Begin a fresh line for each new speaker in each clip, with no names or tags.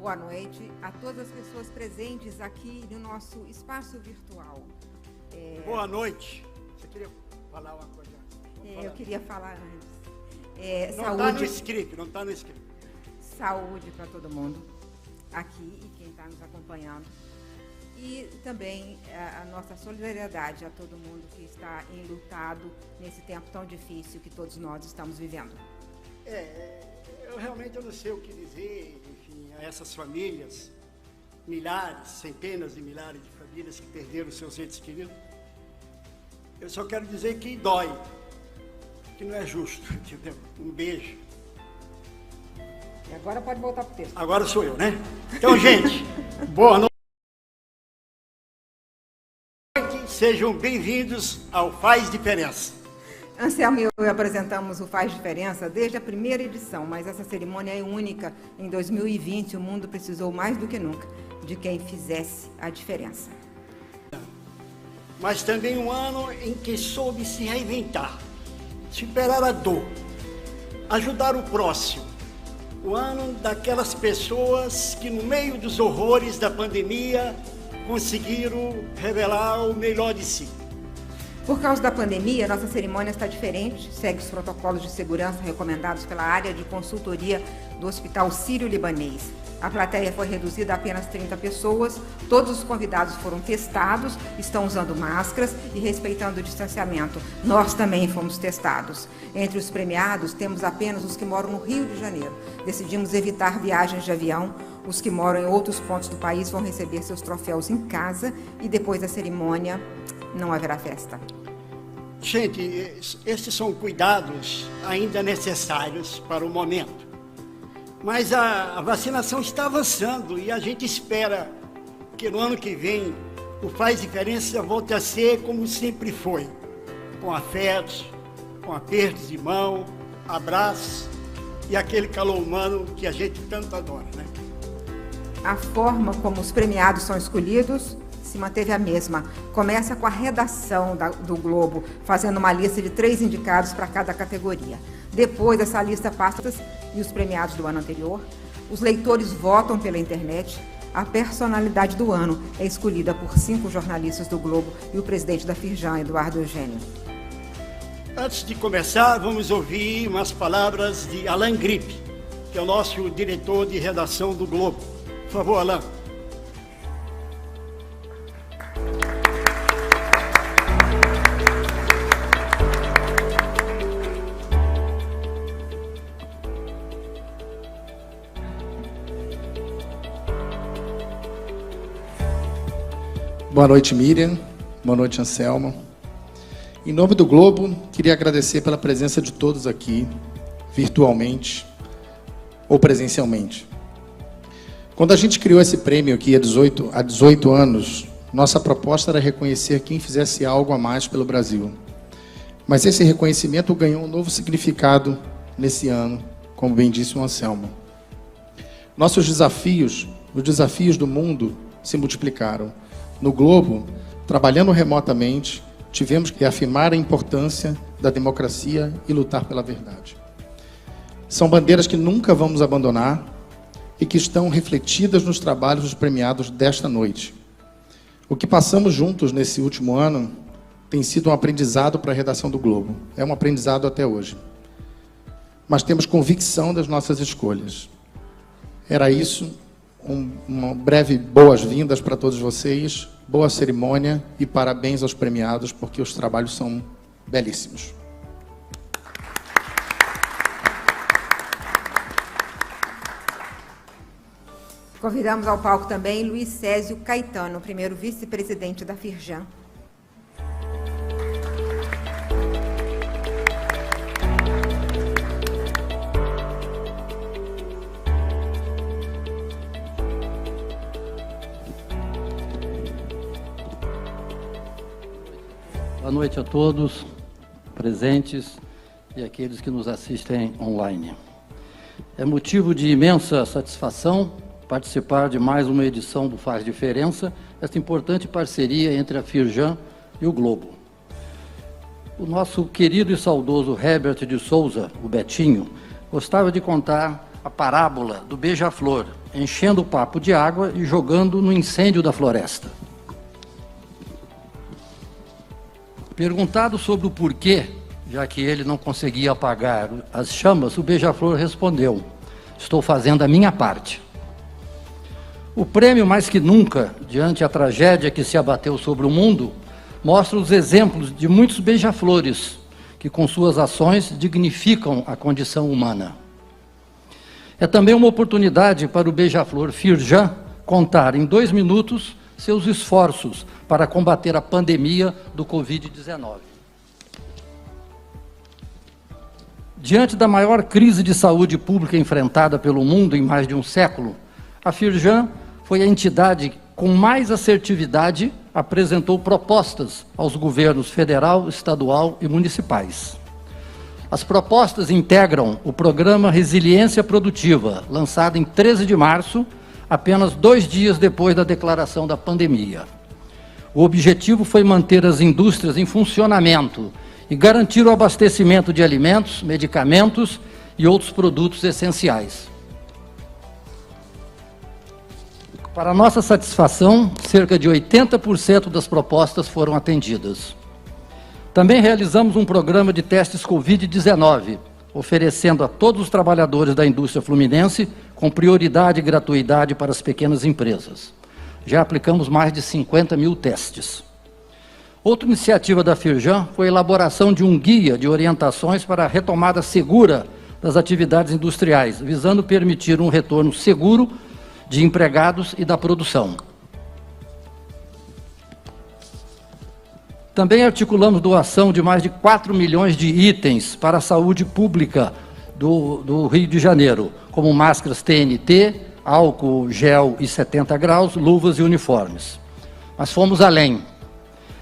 Boa noite a todas as pessoas presentes aqui no nosso espaço virtual.
Boa noite. Você queria falar uma coisa antes?
Eu queria falar antes.
Não
Saúde,
está no script, não está no script.
Saúde para todo mundo aqui e quem está nos acompanhando. E também a nossa solidariedade a todo mundo que está enlutado nesse tempo tão difícil que todos nós estamos vivendo.
Eu realmente não sei o que dizer, enfim, a essas famílias, milhares, centenas de milhares de famílias que perderam seus entes queridos. Eu só quero dizer que dói, que não é justo, entendeu? Um beijo.
E agora pode voltar para o texto.
Agora sou eu, né? Então, gente, boa noite. Sejam bem-vindos ao Faz Diferença.
Anselmo e eu apresentamos o Faz Diferença desde a primeira edição, mas essa cerimônia é única. Em 2020, o mundo precisou mais do que nunca de quem fizesse a diferença.
Mas também um ano em que soube se reinventar, superar a dor, ajudar o próximo. O ano daquelas pessoas que, no meio dos horrores da pandemia, conseguiram revelar o melhor de si.
Por causa da pandemia, nossa cerimônia está diferente, segue os protocolos de segurança recomendados pela área de consultoria do Hospital Sírio-Libanês. A plateia foi reduzida a apenas 30 pessoas, todos os convidados foram testados, estão usando máscaras e respeitando o distanciamento. Nós também fomos testados. Entre os premiados, temos apenas os que moram no Rio de Janeiro. Decidimos evitar viagens de avião. Os que moram em outros pontos do país vão receber seus troféus em casa e depois da cerimônia não haverá festa.
Gente, estes são cuidados ainda necessários para o momento. Mas a vacinação está avançando e a gente espera que no ano que vem o Faz Diferença volte a ser como sempre foi. Com afetos, com apertos de mão, abraços e aquele calor humano que a gente tanto adora, né?
A forma como os premiados são escolhidos se manteve a mesma. Começa com a redação do Globo, fazendo uma lista de 3 indicados para cada categoria. Depois, essa lista passa e os premiados do ano anterior. Os leitores votam pela internet. A personalidade do ano é escolhida por 5 jornalistas do Globo e o presidente da Firjan, Eduardo Eugênio.
Antes de começar, vamos ouvir umas palavras de Alain Gripe, que é o nosso diretor de redação do Globo. Por favor, Alain.
Boa noite, Miriam. Boa noite, Anselmo. Em nome do Globo, queria agradecer pela presença de todos aqui, virtualmente ou presencialmente. Quando a gente criou esse prêmio aqui há 18 anos, nossa proposta era reconhecer quem fizesse algo a mais pelo Brasil. Mas esse reconhecimento ganhou um novo significado nesse ano, como bem disse o Anselmo. Nossos desafios, os desafios do mundo, se multiplicaram. No Globo, trabalhando remotamente, tivemos que afirmar a importância da democracia e lutar pela verdade. São bandeiras que nunca vamos abandonar e que estão refletidas nos trabalhos dos premiados desta noite. O que passamos juntos nesse último ano tem sido um aprendizado para a redação do Globo. É um aprendizado até hoje. Mas temos convicção das nossas escolhas. Era isso. Uma breve boas-vindas para todos vocês, boa cerimônia e parabéns aos premiados, porque os trabalhos são belíssimos.
Convidamos ao palco também Luiz Césio Caetano, primeiro vice-presidente da Firjan.
Boa noite a todos presentes e aqueles que nos assistem online. É motivo de imensa satisfação participar de mais uma edição do Faz Diferença, esta importante parceria entre a Firjan e o Globo. O nosso querido e saudoso Herbert de Souza, o Betinho, gostava de contar a parábola do beija-flor, enchendo o papo de água e jogando no incêndio da floresta. Perguntado sobre o porquê, já que ele não conseguia apagar as chamas, o beija-flor respondeu: estou fazendo a minha parte. O prêmio, mais que nunca, diante a tragédia que se abateu sobre o mundo, mostra os exemplos de muitos beija-flores que, com suas ações, dignificam a condição humana. É também uma oportunidade para o beija-flor Firjan contar em 2 minutos seus esforços para combater a pandemia do Covid-19. Diante da maior crise de saúde pública enfrentada pelo mundo em mais de um século, a Firjan foi a entidade com mais assertividade apresentou propostas aos governos federal, estadual e municipais. As propostas integram o programa Resiliência Produtiva, lançado em 13 de março, apenas 2 dias depois da declaração da pandemia. O objetivo foi manter as indústrias em funcionamento e garantir o abastecimento de alimentos, medicamentos e outros produtos essenciais. Para nossa satisfação, cerca de 80% das propostas foram atendidas. Também realizamos um programa de testes Covid-19, oferecendo a todos os trabalhadores da indústria fluminense com prioridade e gratuidade para as pequenas empresas. Já aplicamos mais de 50 mil testes. Outra iniciativa da Firjan foi a elaboração de um guia de orientações para a retomada segura das atividades industriais, visando permitir um retorno seguro de empregados e da produção. Também articulamos doação de mais de 4 milhões de itens para a saúde pública do Rio de Janeiro, como máscaras TNT, álcool gel e 70 graus, luvas e uniformes. Mas fomos além.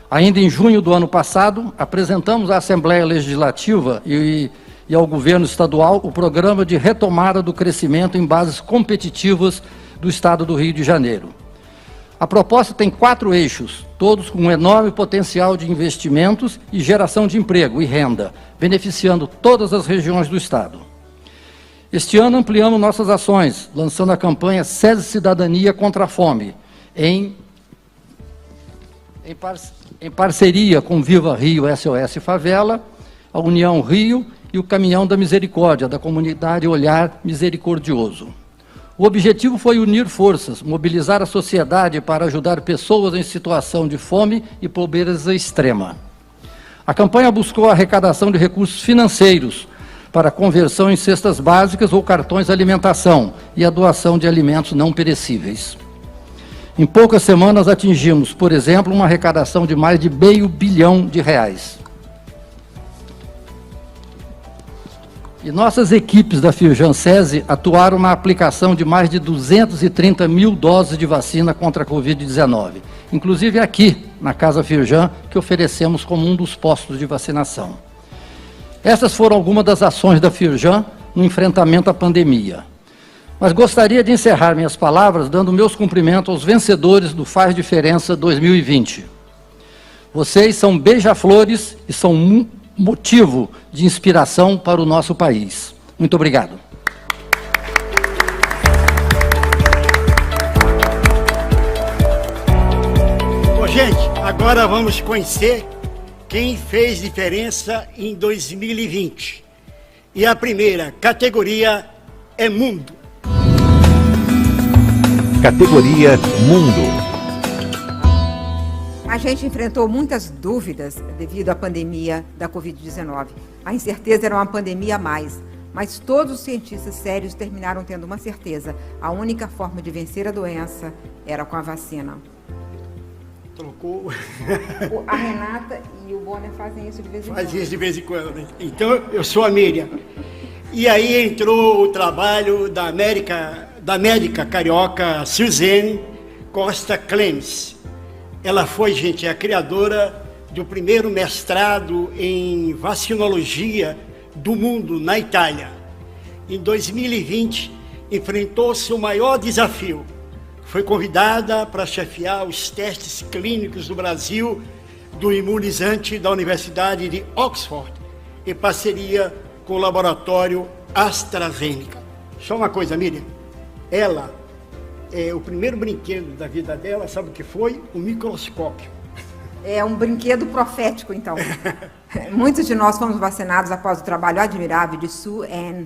Ainda em junho do ano passado, apresentamos à Assembleia Legislativa e ao Governo Estadual o programa de retomada do crescimento em bases competitivas do Estado do Rio de Janeiro. A proposta tem 4 eixos, todos com um enorme potencial de investimentos e geração de emprego e renda, beneficiando todas as regiões do Estado. Este ano ampliamos nossas ações, lançando a campanha SESI Cidadania contra a Fome, em parceria com Viva Rio SOS Favela, a União Rio e o Caminhão da Misericórdia, da comunidade Olhar Misericordioso. O objetivo foi unir forças, mobilizar a sociedade para ajudar pessoas em situação de fome e pobreza extrema. A campanha buscou a arrecadação de recursos financeiros para conversão em cestas básicas ou cartões de alimentação e a doação de alimentos não perecíveis. Em poucas semanas atingimos, por exemplo, uma arrecadação de mais de R$500 milhão. E nossas equipes da Firjan SESI atuaram na aplicação de mais de 230 mil doses de vacina contra a Covid-19, inclusive aqui, na Casa Firjan, que oferecemos como um dos postos de vacinação. Essas foram algumas das ações da Firjan no enfrentamento à pandemia. Mas gostaria de encerrar minhas palavras dando meus cumprimentos aos vencedores do Faz Diferença 2020. Vocês são beija-flores e são motivo de inspiração para o nosso país. Muito obrigado.
Bom, gente, agora vamos conhecer quem fez diferença em 2020. E a primeira categoria é Mundo.
Categoria Mundo.
A gente enfrentou muitas dúvidas devido à pandemia da Covid-19. A incerteza era uma pandemia a mais, mas todos os cientistas sérios terminaram tendo uma certeza. A única forma de vencer a doença era com a vacina.
Trocou.
A Renata e o Bonner fazem isso de vez em quando.
Faz isso de vez em quando, né? Então, eu sou a Miriam. E aí entrou o trabalho da médica carioca Suzane Costa Clemes. Ela foi, gente, a criadora do primeiro mestrado em vacinologia do mundo na Itália. Em 2020, enfrentou-se o maior desafio. Foi convidada para chefiar os testes clínicos do Brasil do imunizante da Universidade de Oxford, em parceria com o laboratório AstraZeneca. Só uma coisa, Miriam. Ela, o primeiro brinquedo da vida dela, sabe o que foi? Um microscópio.
É um brinquedo profético, então. Muitos de nós fomos vacinados após o trabalho admirável de Sue Ann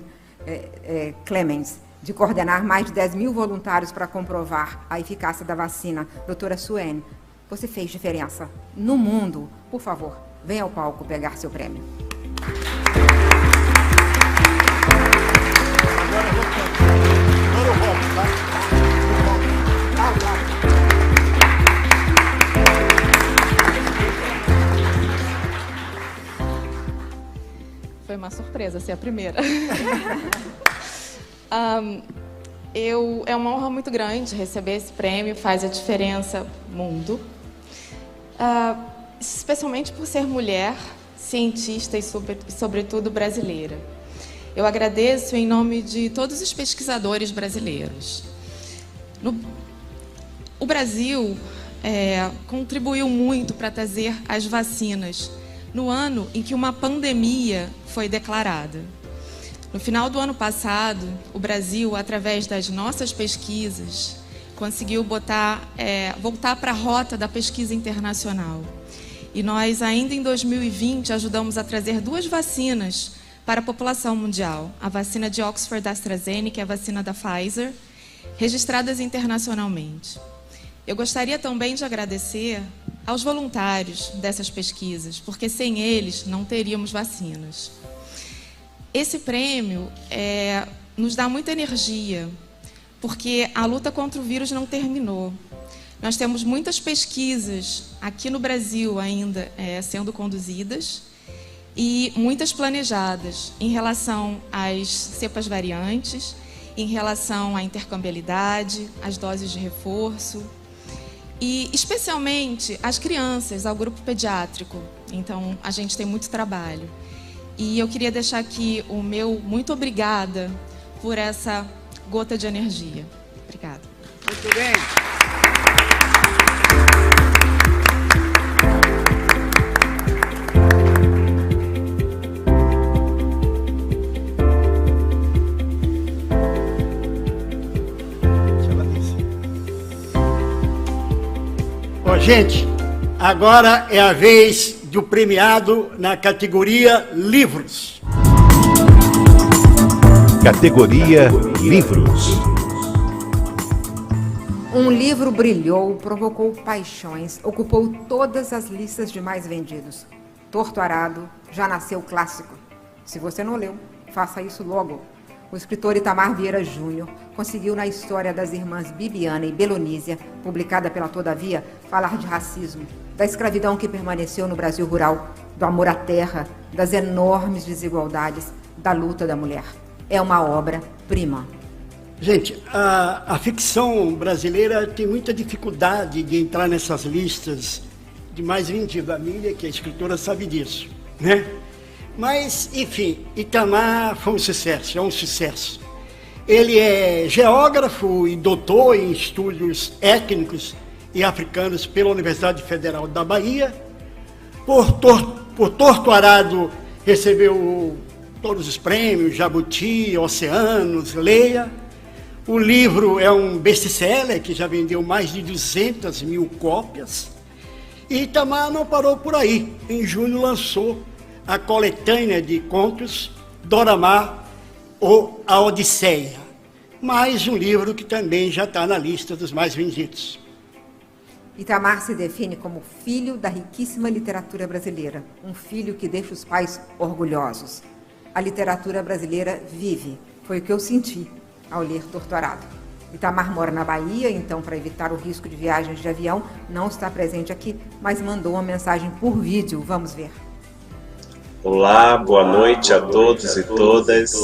Clemens, de coordenar mais de 10 mil voluntários para comprovar a eficácia da vacina. Doutora Sue Ann, você fez diferença no mundo. Por favor, venha ao palco pegar seu prêmio.
Agora eu volto, tá?
Foi uma surpresa ser a primeira. É uma honra muito grande receber esse prêmio, faz a diferença mundo. Especialmente por ser mulher, cientista e, sobretudo, brasileira. Eu agradeço em nome de todos os pesquisadores brasileiros. O Brasil contribuiu muito para trazer as vacinas no ano em que uma pandemia foi declarada. No final do ano passado, o Brasil, através das nossas pesquisas, conseguiu voltar para a rota da pesquisa internacional. E nós, ainda em 2020, ajudamos a trazer 2 vacinas para a população mundial. A vacina de Oxford da AstraZeneca e a vacina da Pfizer, registradas internacionalmente. Eu gostaria também de agradecer aos voluntários dessas pesquisas, porque sem eles não teríamos vacinas. Esse prêmio nos dá muita energia, porque a luta contra o vírus não terminou. Nós temos muitas pesquisas aqui no Brasil ainda sendo conduzidas e muitas planejadas em relação às cepas variantes, em relação à intercambiabilidade, às doses de reforço e especialmente às crianças, ao grupo pediátrico. Então, a gente tem muito trabalho. E eu queria deixar aqui o meu muito obrigada por essa gota de energia. Obrigada.
Muito bem. Gente, agora é a vez do premiado na categoria Livros.
Categoria Livros.
Um livro brilhou, provocou paixões, ocupou todas as listas de mais vendidos. Torto Arado já nasceu clássico. Se você não leu, faça isso logo. O escritor Itamar Vieira Júnior conseguiu, na história das irmãs Bibiana e Belonísia, publicada pela Todavia, falar de racismo, da escravidão que permaneceu no Brasil rural, do amor à terra, das enormes desigualdades, da luta da mulher. É uma obra-prima.
Gente, a ficção brasileira tem muita dificuldade de entrar nessas listas de mais vendido. A Miriam, que é escritora, sabe disso, né? Mas, enfim, Itamar foi um sucesso, é um sucesso. Ele é geógrafo e doutor em estudos étnicos e africanos pela Universidade Federal da Bahia. Por Torto Arado recebeu todos os prêmios, Jabuti, Oceanos, Leia. O livro é um best-seller que já vendeu mais de 200 mil cópias. E Itamar não parou por aí. Em junho lançou a coletânea de contos Doramar ou A Odisseia, mais um livro que também já está na lista dos mais vendidos.
Itamar se define como filho da riquíssima literatura brasileira, um filho que deixa os pais orgulhosos. A literatura brasileira vive, foi o que eu senti ao ler Torto Arado. Itamar mora na Bahia, então, para evitar o risco de viagens de avião, não está presente aqui, mas mandou uma mensagem por vídeo. Vamos ver.
Olá, boa noite a todos e todas.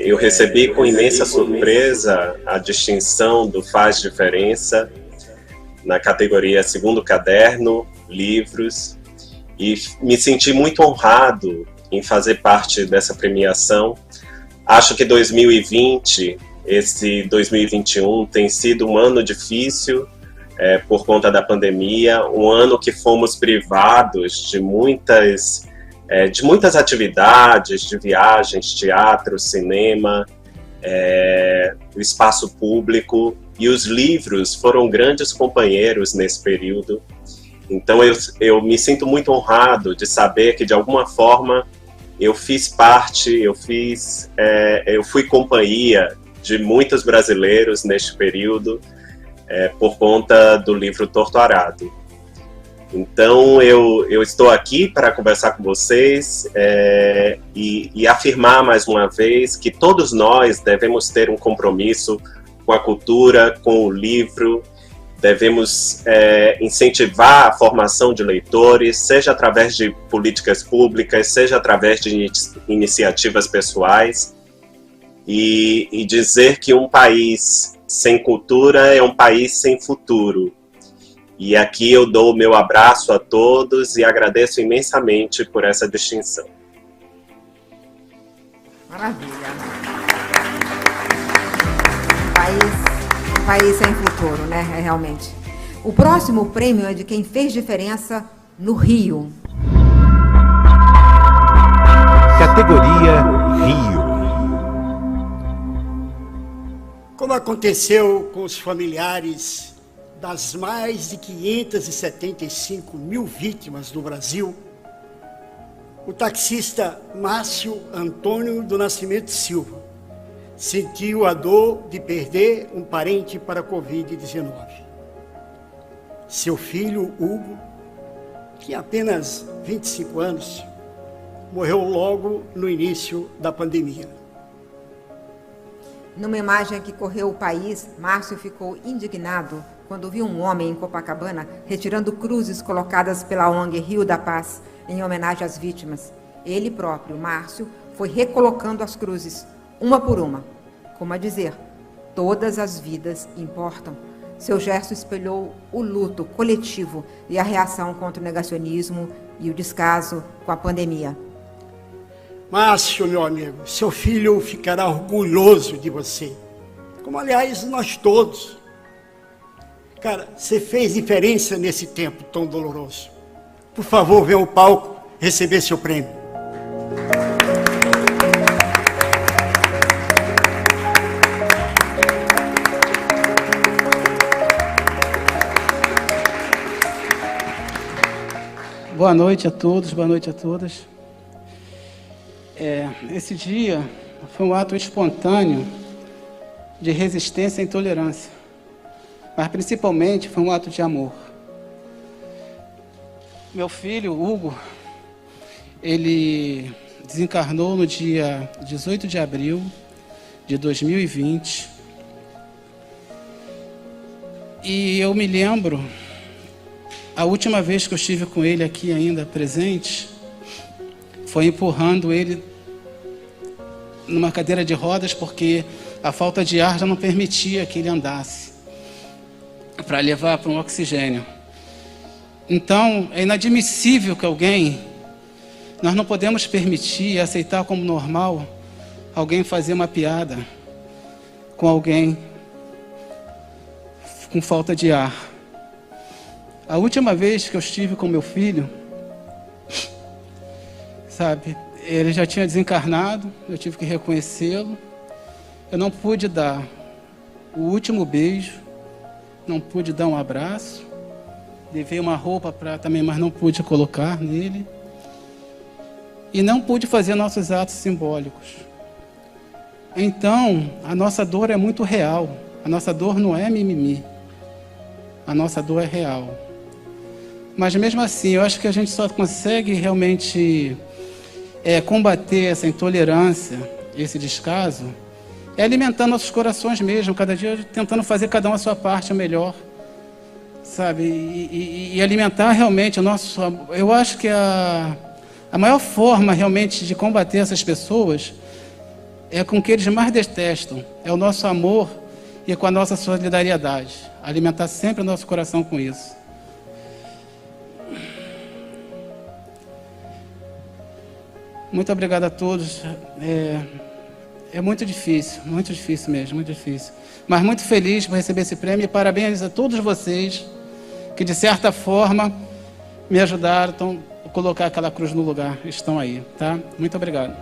Eu recebi com imensa surpresa a distinção do Faz Diferença na categoria Segundo Caderno, Livros, e me senti muito honrado em fazer parte dessa premiação. Acho que 2020, esse 2021, tem sido um ano difícil por conta da pandemia, um ano que fomos privados de muitas atividades, de viagens, teatro, cinema, o espaço público, e os livros foram grandes companheiros nesse período. Então eu me sinto muito honrado de saber que, de alguma forma, eu fiz parte, eu fui companhia de muitos brasileiros neste período, por conta do livro Torto Arado. Então eu estou aqui para conversar com vocês e afirmar mais uma vez que todos nós devemos ter um compromisso com a cultura, com o livro. Devemos incentivar a formação de leitores, seja através de políticas públicas, seja através de iniciativas pessoais, e dizer que um país sem cultura é um país sem futuro. E aqui eu dou o meu abraço a todos e agradeço imensamente por essa distinção.
Maravilha. Um país sem futuro, né? Realmente. O próximo prêmio é de quem fez diferença no Rio.
Categoria Rio.
Como aconteceu com os familiares das mais de 575 mil vítimas no Brasil, o taxista Márcio Antônio do Nascimento Silva sentiu a dor de perder um parente para a Covid-19. Seu filho, Hugo, tinha apenas 25 anos, morreu logo no início da pandemia.
Numa imagem que correu o país, Márcio ficou indignado quando viu um homem em Copacabana retirando cruzes colocadas pela ONG Rio da Paz em homenagem às vítimas. Ele próprio, Márcio, foi recolocando as cruzes, uma por uma, como a dizer, todas as vidas importam. Seu gesto espelhou o luto coletivo e a reação contra o negacionismo e o descaso com a pandemia.
Márcio, meu amigo, seu filho ficará orgulhoso de você, como aliás nós todos. Cara, você fez diferença nesse tempo tão doloroso. Por favor, venha ao palco receber seu prêmio.
Boa noite a todos, boa noite a todas. Esse dia foi um ato espontâneo de resistência e intolerância, mas principalmente foi um ato de amor. Meu filho, Hugo, ele desencarnou no dia 18 de abril de 2020. E eu me lembro, a última vez que eu estive com ele aqui ainda presente, foi empurrando ele numa cadeira de rodas, porque a falta de ar já não permitia que ele andasse, para levar para um oxigênio. Então, é inadmissível que nós não podemos permitir e aceitar como normal alguém fazer uma piada com alguém com falta de ar. A última vez que eu estive com meu filho, ele já tinha desencarnado, eu tive que reconhecê-lo. Eu não pude dar o último beijo, não pude dar um abraço, levei uma roupa também, mas não pude colocar nele. E não pude fazer nossos atos simbólicos. Então, a nossa dor é muito real. A nossa dor não é mimimi. A nossa dor é real. Mas mesmo assim, eu acho que a gente só consegue realmente combater essa intolerância, esse descaso, alimentando nossos corações mesmo, cada dia tentando fazer cada um a sua parte melhor, sabe? E alimentar realmente o nosso... Eu acho que a maior forma realmente de combater essas pessoas é com o que eles mais detestam, é o nosso amor e com a nossa solidariedade. Alimentar sempre o nosso coração com isso. Muito obrigado a todos. É muito difícil mesmo, muito difícil. Mas muito feliz por receber esse prêmio e parabéns a todos vocês que, de certa forma, me ajudaram a colocar aquela cruz no lugar. Estão aí, tá? Muito obrigado.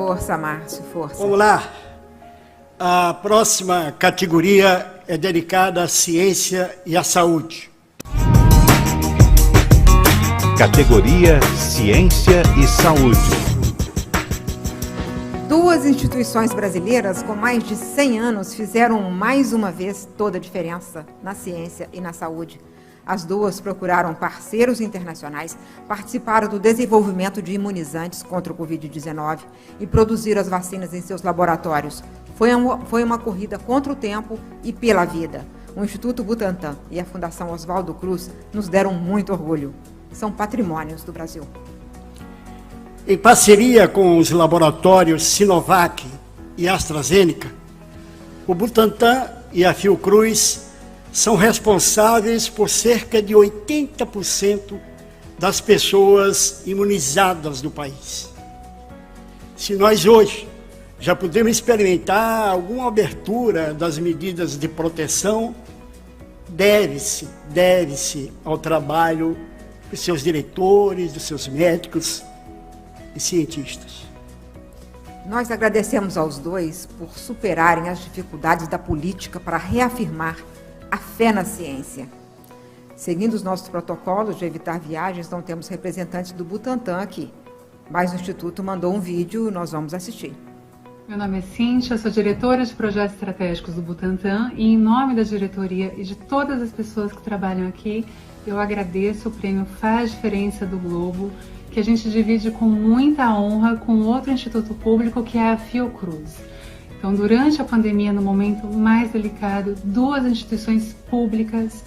Força, Márcio, força.
Vamos lá. A próxima categoria é dedicada à ciência e à saúde.
Categoria Ciência e Saúde.
Duas instituições brasileiras com mais de 100 anos fizeram mais uma vez toda a diferença na ciência e na saúde. As duas procuraram parceiros internacionais, participaram do desenvolvimento de imunizantes contra o Covid-19 e produziram as vacinas em seus laboratórios. Foi uma corrida contra o tempo e pela vida. O Instituto Butantan e a Fundação Oswaldo Cruz nos deram muito orgulho. São patrimônios do Brasil.
Em parceria com os laboratórios Sinovac e AstraZeneca, o Butantan e a Fiocruz são responsáveis por cerca de 80% das pessoas imunizadas do país. Se nós hoje já podemos experimentar alguma abertura das medidas de proteção, deve-se ao trabalho dos seus diretores, dos seus médicos e cientistas.
Nós agradecemos aos dois por superarem as dificuldades da política para reafirmar a fé na ciência. Seguindo os nossos protocolos de evitar viagens, não temos representantes do Butantan aqui, mas o Instituto mandou um vídeo e nós vamos assistir.
Meu nome é Cíntia, sou diretora de projetos estratégicos do Butantan e, em nome da diretoria e de todas as pessoas que trabalham aqui, eu agradeço o prêmio Faz Diferença do Globo, que a gente divide com muita honra com outro instituto público, que é a Fiocruz. Então, durante a pandemia, no momento mais delicado, duas instituições públicas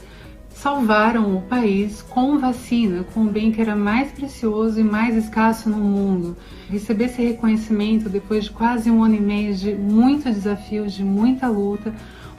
salvaram o país com vacina, com o bem que era mais precioso e mais escasso no mundo. Receber esse reconhecimento depois de quase 1 ano e meio de muitos desafios, de muita luta,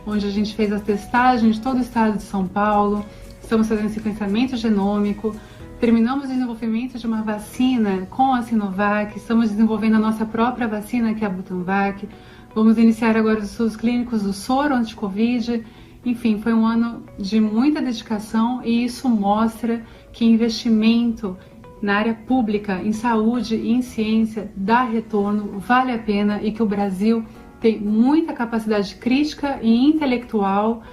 onde a gente fez a testagem de todo o estado de São Paulo, estamos fazendo sequenciamento genômico, terminamos o desenvolvimento de uma vacina com a Sinovac, estamos desenvolvendo a nossa própria vacina, que é a Butanvac, vamos iniciar agora os estudos clínicos do soro anti-Covid. Enfim, foi um ano de muita dedicação e isso mostra que investimento na área pública, em saúde e em ciência dá retorno, vale a pena e que o Brasil tem muita capacidade crítica e intelectual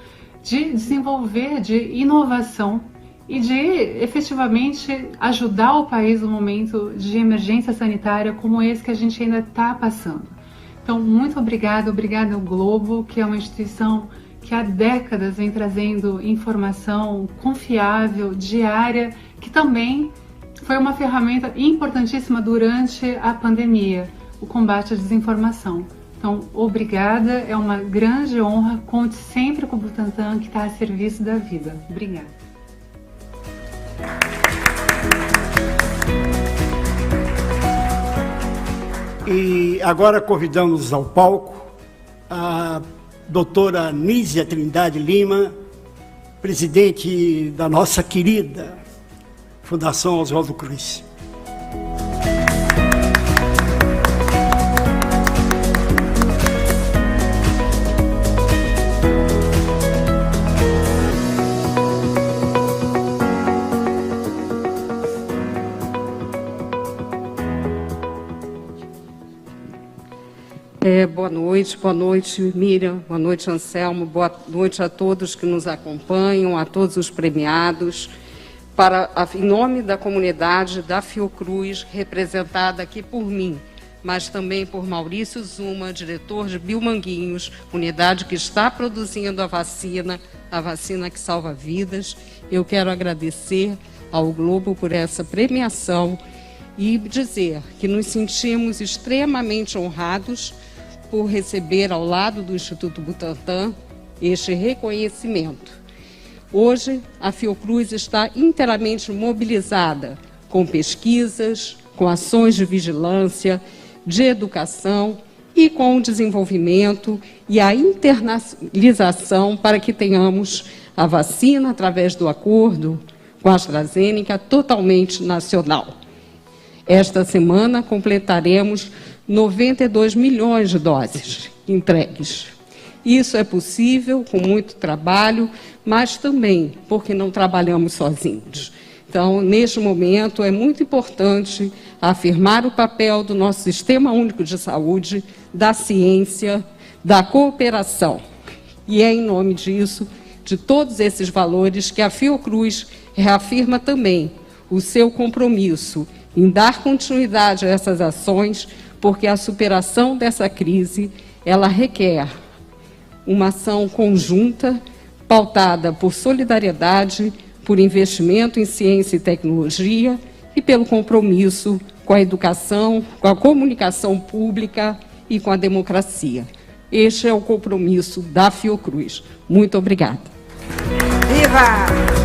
de desenvolver, de inovação e de efetivamente ajudar o país no momento de emergência sanitária como esse que a gente ainda está passando. Então, muito obrigada ao Globo, que é uma instituição que há décadas vem trazendo informação confiável, diária, que também foi uma ferramenta importantíssima durante a pandemia, o combate à desinformação. Então, obrigada, é uma grande honra, conte sempre com o Butantan, que está a serviço da vida. Obrigada.
E agora convidamos ao palco a doutora Nízia Trindade Lima, presidente da nossa querida Fundação Oswaldo Cruz.
Boa noite, Miriam, boa noite, Anselmo, boa noite a todos que nos acompanham, a todos os premiados, em nome da comunidade da Fiocruz, representada aqui por mim, mas também por Maurício Zuma, diretor de Biomanguinhos, unidade que está produzindo a vacina que salva vidas. Eu quero agradecer ao Globo por essa premiação e dizer que nos sentimos extremamente honrados por receber ao lado do Instituto Butantan este reconhecimento. Hoje, a Fiocruz está inteiramente mobilizada com pesquisas, com ações de vigilância, de educação e com o desenvolvimento e a internalização para que tenhamos a vacina através do acordo com a AstraZeneca totalmente nacional. Esta semana completaremos 92 milhões de doses entregues. Isso é possível com muito trabalho, mas também porque não trabalhamos sozinhos. Então, neste momento, é muito importante afirmar o papel do nosso Sistema Único de Saúde, da ciência, da cooperação. E é em nome disso, de todos esses valores, que a Fiocruz reafirma também o seu compromisso em dar continuidade a essas ações, porque a superação dessa crise, ela requer uma ação conjunta, pautada por solidariedade, por investimento em ciência e tecnologia e pelo compromisso com a educação, com a comunicação pública e com a democracia. Este é o compromisso da Fiocruz. Muito obrigada.
Viva!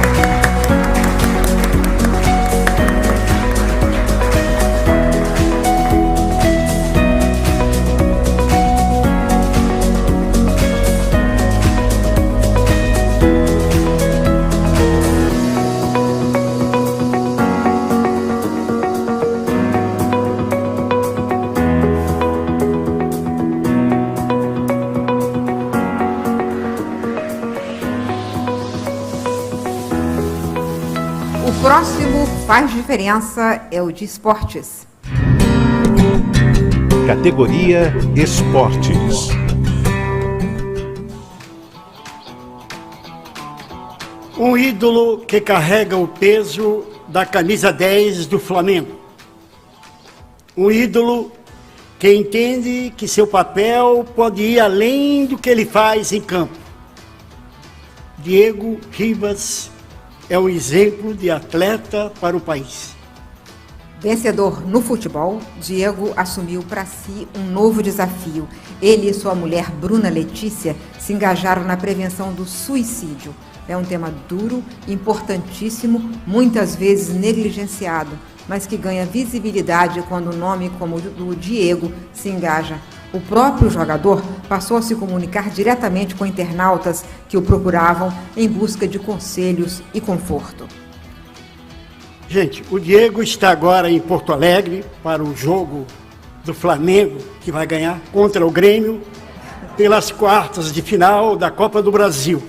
O próximo Faz Diferença é o de esportes.
Categoria Esportes.
Um ídolo que carrega o peso da camisa 10 do Flamengo. Um ídolo que entende que seu papel pode ir além do que ele faz em campo. Diego Ribas é um exemplo de atleta para o país.
Vencedor no futebol, Diego assumiu para si um novo desafio. Ele e sua mulher, Bruna Letícia, se engajaram na prevenção do suicídio. É um tema duro, importantíssimo, muitas vezes negligenciado, mas que ganha visibilidade quando um nome como o do Diego se engaja. O próprio jogador passou a se comunicar diretamente com internautas que o procuravam em busca de conselhos e conforto.
Gente, o Diego está agora em Porto Alegre para o jogo do Flamengo, que vai ganhar contra o Grêmio pelas quartas de final da Copa do Brasil.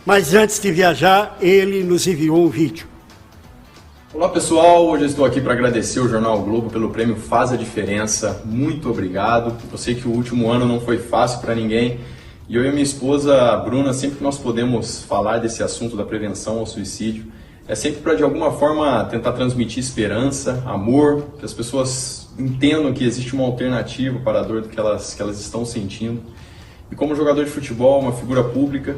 Mas antes de viajar, ele nos enviou um vídeo.
Olá pessoal, hoje eu estou aqui para agradecer o Jornal Globo pelo prêmio Faz a Diferença. Muito obrigado. Eu sei que o último ano não foi fácil para ninguém e eu e minha esposa, a Bruna, sempre que nós podemos falar desse assunto da prevenção ao suicídio, é sempre para de alguma forma tentar transmitir esperança, amor, que as pessoas entendam que existe uma alternativa para a dor que elas estão sentindo. E como jogador de futebol, uma figura pública,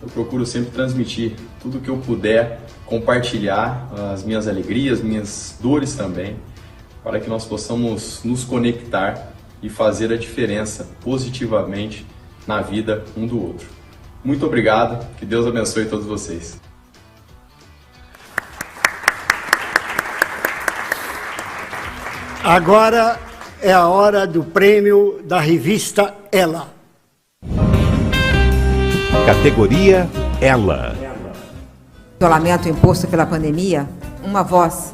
eu procuro sempre transmitir tudo o que eu puder, compartilhar as minhas alegrias, minhas dores também, para que nós possamos nos conectar e fazer a diferença positivamente na vida um do outro. Muito obrigado, que Deus abençoe todos vocês.
Agora é a hora do prêmio da revista Ela.
Categoria Ela.
Isolamento imposto pela pandemia, uma voz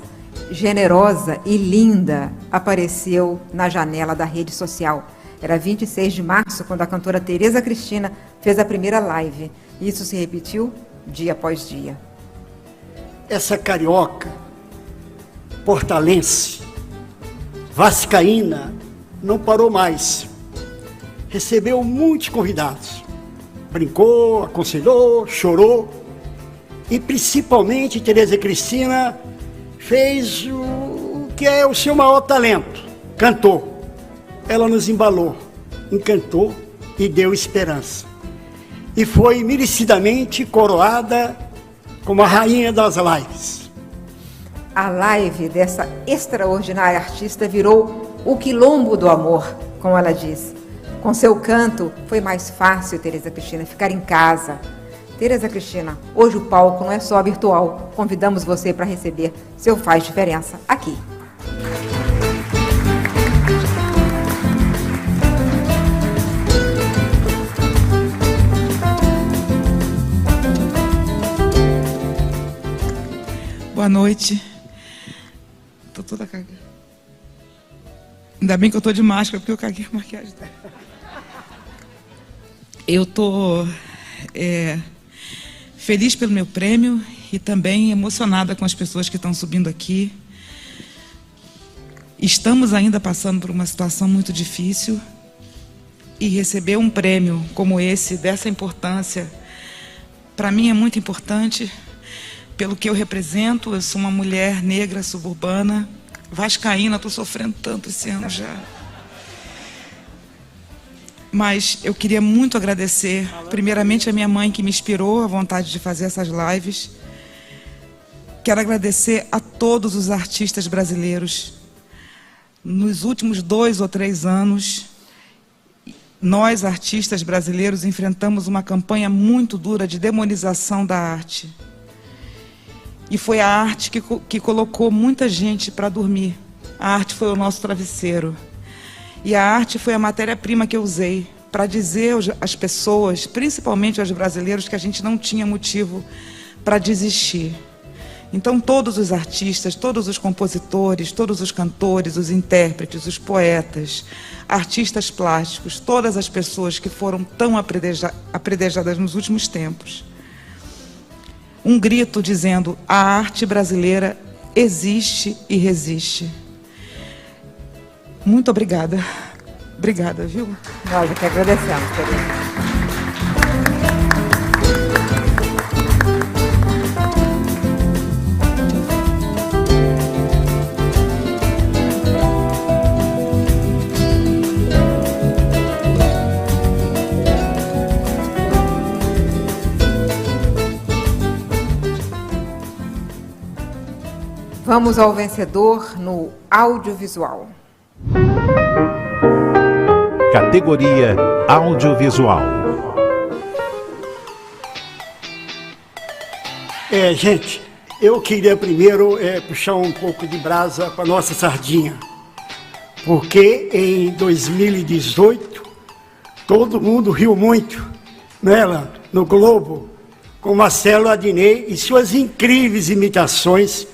generosa e linda apareceu na janela da rede social. Era 26 de março, quando a cantora Tereza Cristina fez a primeira live. Isso se repetiu dia após dia.
Essa carioca, portalense, vascaína, não parou mais. Recebeu muitos convidados. Brincou, aconselhou, chorou. E principalmente Tereza Cristina fez o que é o seu maior talento, cantou. Ela nos embalou, encantou e deu esperança. E foi merecidamente coroada como a rainha das lives.
A live dessa extraordinária artista virou o quilombo do amor, como ela diz. Com seu canto, foi mais fácil, Tereza Cristina, ficar em casa. Tereza Cristina, hoje o palco não é só virtual. Convidamos você para receber seu Faz Diferença aqui.
Boa noite. Tô toda cagada. Ainda bem que eu tô de máscara, porque eu caguei a maquiagem. Eu tô feliz pelo meu prêmio e também emocionada com as pessoas que estão subindo aqui. Estamos ainda passando por uma situação muito difícil e receber um prêmio como esse, dessa importância, para mim é muito importante, pelo que eu represento. Eu sou uma mulher negra, suburbana, vascaína, estou sofrendo tanto esse ano já. Mas eu queria muito agradecer, primeiramente, a minha mãe, que me inspirou a vontade de fazer essas lives. Quero agradecer a todos os artistas brasileiros. Nos últimos 2 ou 3 anos, nós, artistas brasileiros, enfrentamos uma campanha muito dura de demonização da arte. E foi a arte que colocou muita gente para dormir. A arte foi o nosso travesseiro. E a arte foi a matéria-prima que eu usei para dizer às pessoas, principalmente aos brasileiros, que a gente não tinha motivo para desistir. Então, todos os artistas, todos os compositores, todos os cantores, os intérpretes, os poetas, artistas plásticos, todas as pessoas que foram tão apredejadas nos últimos tempos, um grito dizendo: a arte brasileira existe e resiste. Muito obrigada. Obrigada, viu?
Nós que agradecemos, Tereza. Vamos ao vencedor no audiovisual.
Categoria Audiovisual.
Gente, eu queria primeiro puxar um pouco de brasa para nossa sardinha, porque em 2018 todo mundo riu muito, né, no Globo, com Marcelo Adnet e suas incríveis imitações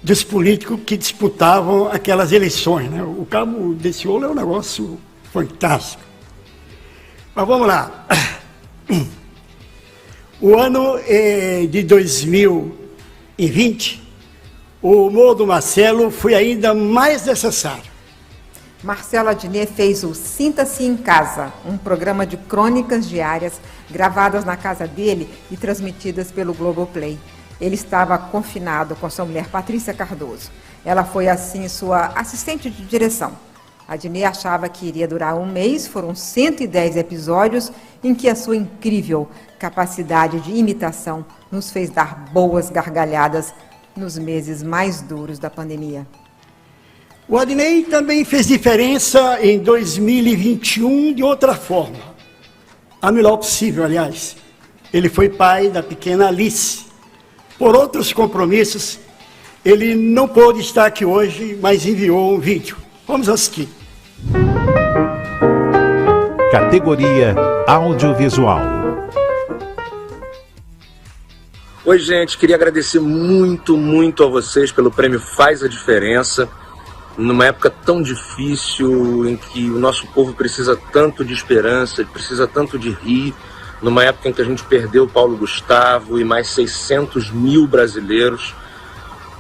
dos políticos que disputavam aquelas eleições, né? O Cabo desse Ouro é um negócio fantástico. Mas vamos lá. O ano de 2020, o humor do Marcelo foi ainda mais necessário.
Marcelo Adnet fez o Sinta-se em Casa, um programa de crônicas diárias gravadas na casa dele e transmitidas pelo Globoplay. Ele estava confinado com sua mulher Patrícia Cardoso. Ela foi, assim, sua assistente de direção. Adnet achava que iria durar um mês, foram 110 episódios em que a sua incrível capacidade de imitação nos fez dar boas gargalhadas nos meses mais duros da pandemia.
O Adnet também fez diferença em 2021 de outra forma. A melhor possível, aliás. Ele foi pai da pequena Alice. Por outros compromissos, ele não pôde estar aqui hoje, mas enviou um vídeo. Vamos assistir.
Categoria Audiovisual.
Oi, gente, queria agradecer muito a vocês pelo prêmio Faz a Diferença, numa época tão difícil, em que o nosso povo precisa tanto de esperança, precisa tanto de rir, numa época em que a gente perdeu Paulo Gustavo e mais 600 mil brasileiros.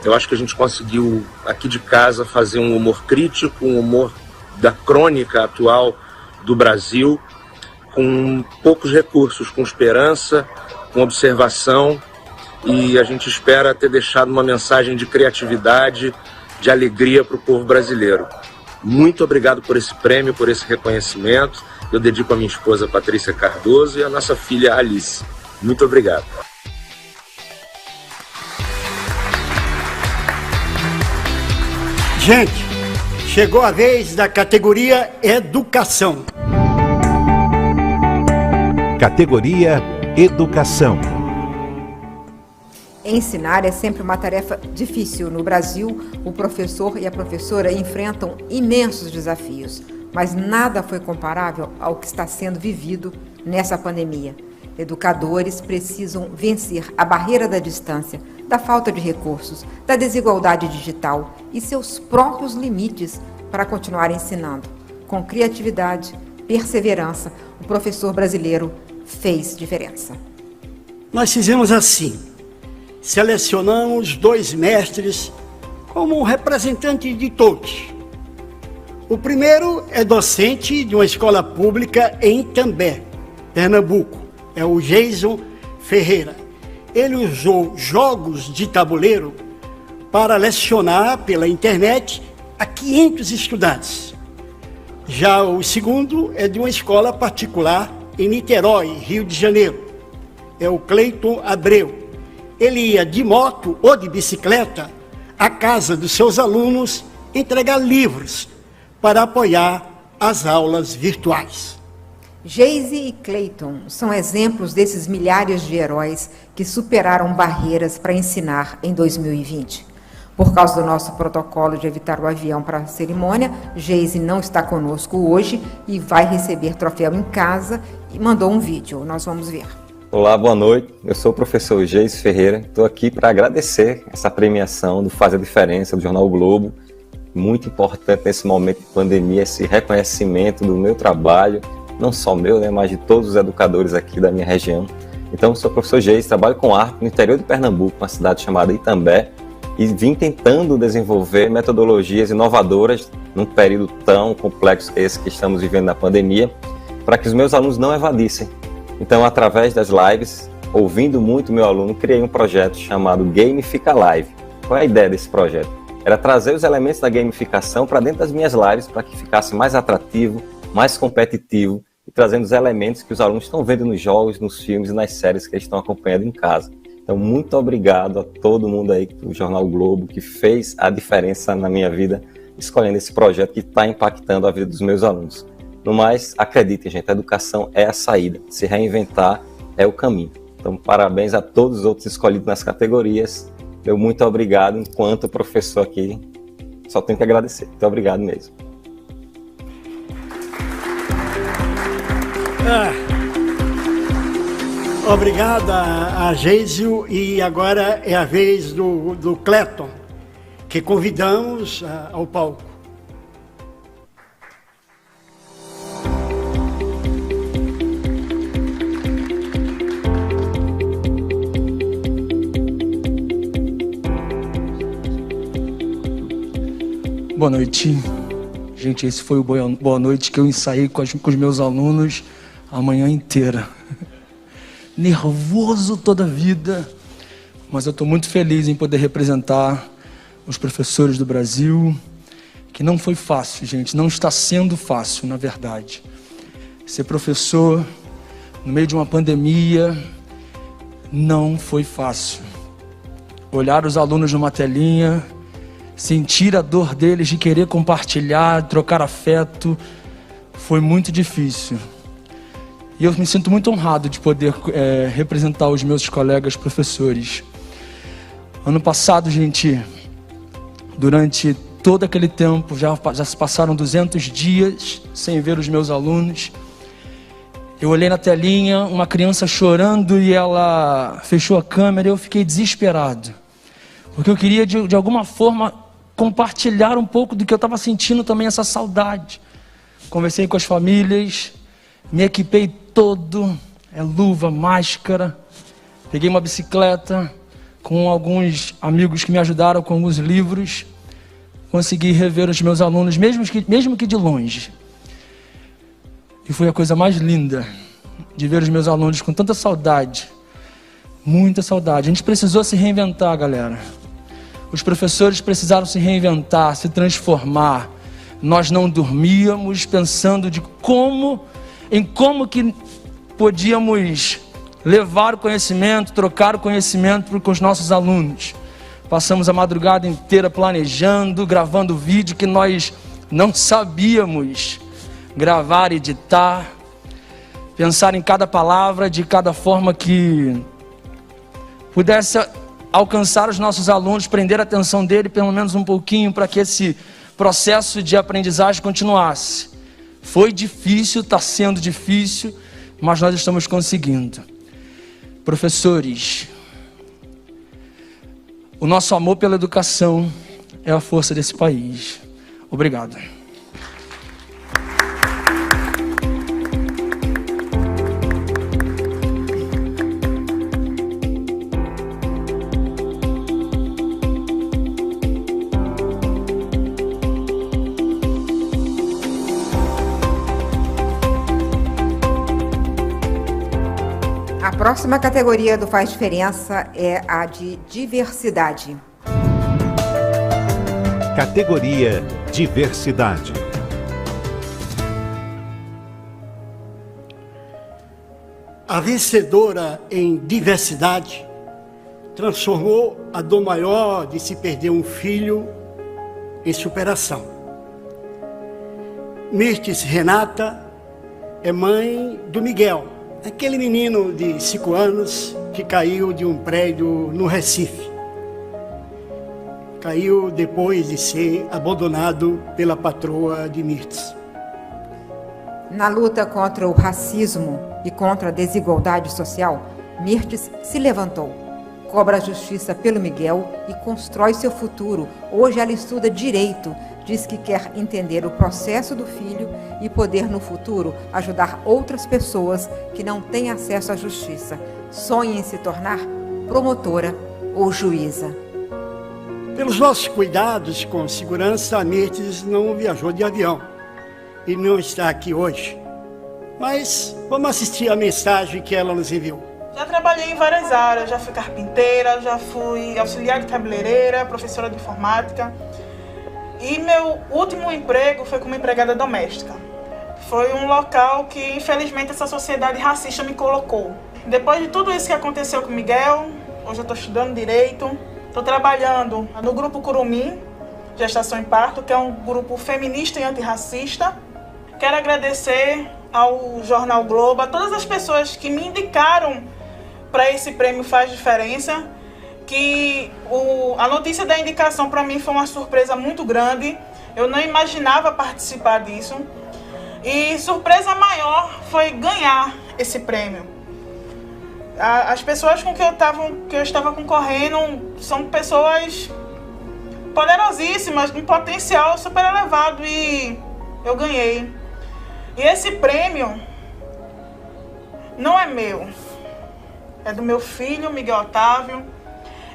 Eu acho que a gente conseguiu, aqui de casa, fazer um humor crítico, um humor da crônica atual do Brasil, com poucos recursos, com esperança, com observação, e a gente espera ter deixado uma mensagem de criatividade, de alegria para o povo brasileiro. Muito obrigado por esse prêmio, por esse reconhecimento. Eu dedico a minha esposa Patrícia Cardoso e a nossa filha Alice. Muito obrigado.
Gente, chegou a vez da categoria Educação.
Categoria Educação.
Ensinar é sempre uma tarefa difícil. No Brasil, o professor e a professora enfrentam imensos desafios, mas nada foi comparável ao que está sendo vivido nessa pandemia. Educadores precisam vencer a barreira da distância, da falta de recursos, da desigualdade digital e seus próprios limites para continuar ensinando. Com criatividade, perseverança, o professor brasileiro fez diferença.
Nós fizemos assim. selecionamos 2 mestres como representante de todos. O primeiro é docente de uma escola pública em Itambé, Pernambuco. É o Jason Ferreira. Ele usou jogos de tabuleiro para lecionar pela internet a 500 estudantes. Já o segundo é de uma escola particular em Niterói, Rio de Janeiro. É o Cleiton Abreu. Ele ia de moto ou de bicicleta à casa dos seus alunos entregar livros para apoiar as aulas virtuais.
Geise e Cleiton são exemplos desses milhares de heróis que superaram barreiras para ensinar em 2020. Por causa do nosso protocolo de evitar o avião para a cerimônia, Geise não está conosco hoje e vai receber troféu em casa e mandou um vídeo. Nós vamos ver.
Olá, boa noite. Eu sou o professor Geise Ferreira. Estou aqui para agradecer essa premiação do Faz a Diferença do Jornal o Globo. Muito importante nesse momento de pandemia, esse reconhecimento do meu trabalho, não só meu, né, mas de todos os educadores aqui da minha região. Então, eu sou o professor Geise, trabalho com arte no interior de Pernambuco, uma cidade chamada Itambé, e vim tentando desenvolver metodologias inovadoras num período tão complexo que esse que estamos vivendo na pandemia, para que os meus alunos não evadissem. Então, através das lives, ouvindo muito meu aluno, criei um projeto chamado Gamifica Live. Qual é a ideia desse projeto? Era trazer os elementos da gamificação para dentro das minhas lives, para que ficasse mais atrativo, mais competitivo, e trazendo os elementos que os alunos estão vendo nos jogos, nos filmes e nas séries que eles estão acompanhando em casa. Então, muito obrigado a todo mundo aí do Jornal Globo, que fez a diferença na minha vida, escolhendo esse projeto que está impactando a vida dos meus alunos. No mais, acreditem, gente, a educação é a saída. Se reinventar é o caminho. Então, parabéns a todos os outros escolhidos nas categorias. Meu muito obrigado, enquanto professor aqui, só tenho que agradecer. Muito obrigado mesmo.
Obrigado a Geisio, e agora é a vez do Cleiton, que convidamos ao palco.
Boa noite. Gente, esse foi o Boa Noite que eu ensaiei com os meus alunos a manhã inteira. Nervoso toda a vida, mas eu estou muito feliz em poder representar os professores do Brasil, que não foi fácil, gente, não está sendo fácil, na verdade. Ser professor no meio de uma pandemia não foi fácil. Olhar os alunos numa telinha, sentir a dor deles de querer compartilhar, trocar afeto, foi muito difícil. E eu me sinto muito honrado de poder representar os meus colegas professores. Ano passado, gente, durante todo aquele tempo, já se passaram 200 dias sem ver os meus alunos. Eu olhei na telinha, uma criança chorando, e ela fechou a câmera, e eu fiquei desesperado. Porque eu queria, de alguma forma, compartilhar um pouco do que eu estava sentindo também, essa saudade. Conversei com as famílias, me equipei todo, luva, máscara, peguei uma bicicleta com alguns amigos que me ajudaram com alguns livros, consegui rever os meus alunos, mesmo que de longe. E foi a coisa mais linda de ver os meus alunos com tanta saudade, muita saudade. A gente precisou se reinventar, galera. Os professores precisaram se reinventar, se transformar. Nós não dormíamos pensando em como que podíamos levar o conhecimento, trocar o conhecimento com os nossos alunos. Passamos a madrugada inteira planejando, gravando vídeo que nós não sabíamos gravar, editar, pensar em cada palavra de cada forma que pudesse alcançar os nossos alunos, prender a atenção dele pelo menos um pouquinho, para que esse processo de aprendizagem continuasse. Foi difícil, está sendo difícil, mas nós estamos conseguindo. Professores, o nosso amor pela educação é a força desse país. Obrigado.
Próxima categoria do Faz Diferença é a de diversidade.
Categoria Diversidade.
A vencedora em diversidade transformou a dor maior de se perder um filho em superação. Mirtes Renata é mãe do Miguel, aquele menino de 5 anos que caiu de um prédio no Recife. Caiu depois de ser abandonado pela patroa de Mirtes.
Na luta contra o racismo e contra a desigualdade social, Mirtes se levantou, cobra a justiça pelo Miguel e constrói seu futuro. Hoje ela estuda direito, diz que quer entender o processo do filho e poder no futuro ajudar outras pessoas que não têm acesso à justiça. Sonha em se tornar promotora ou juíza.
Pelos nossos cuidados com segurança, a Mirtes não viajou de avião e não está aqui hoje. Mas vamos assistir a mensagem que ela nos enviou.
Já trabalhei em várias áreas, já fui carpinteira, já fui auxiliar de cabeleireira, professora de informática. E meu último emprego foi como empregada doméstica. Foi um local que, infelizmente, essa sociedade racista me colocou. Depois de tudo isso que aconteceu com o Miguel, hoje eu estou estudando Direito, estou trabalhando no Grupo Curumim, Gestação em Parto, que é um grupo feminista e antirracista. Quero agradecer ao Jornal Globo, a todas as pessoas que me indicaram para esse prêmio Faz Diferença, que a notícia da indicação para mim foi uma surpresa muito grande. Eu não imaginava participar disso. E surpresa maior foi ganhar esse prêmio. As pessoas com que eu estava concorrendo são pessoas poderosíssimas, com potencial super elevado, e eu ganhei. E esse prêmio não é meu, é do meu filho, Miguel Otávio,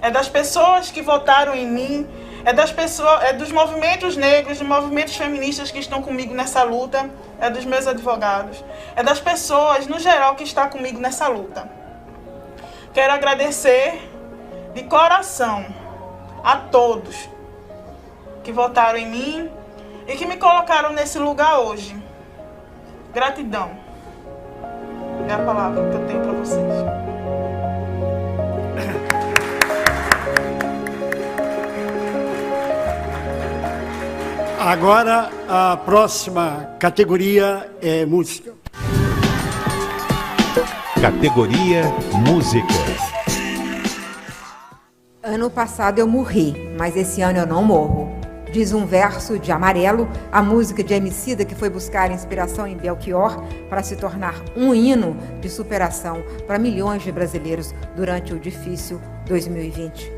é das pessoas que votaram em mim, é dos movimentos negros, dos movimentos feministas que estão comigo nessa luta, é dos meus advogados, é das pessoas, no geral, que estão comigo nessa luta. Quero agradecer de coração a todos que votaram em mim e que me colocaram nesse lugar hoje. Gratidão. É a palavra que eu tenho para vocês.
Agora, a próxima categoria é música.
Categoria Música.
Ano passado eu morri, mas esse ano eu não morro. Diz um verso de Amarelo, a música de Emicida que foi buscar inspiração em Belchior para se tornar um hino de superação para milhões de brasileiros durante o difícil 2020.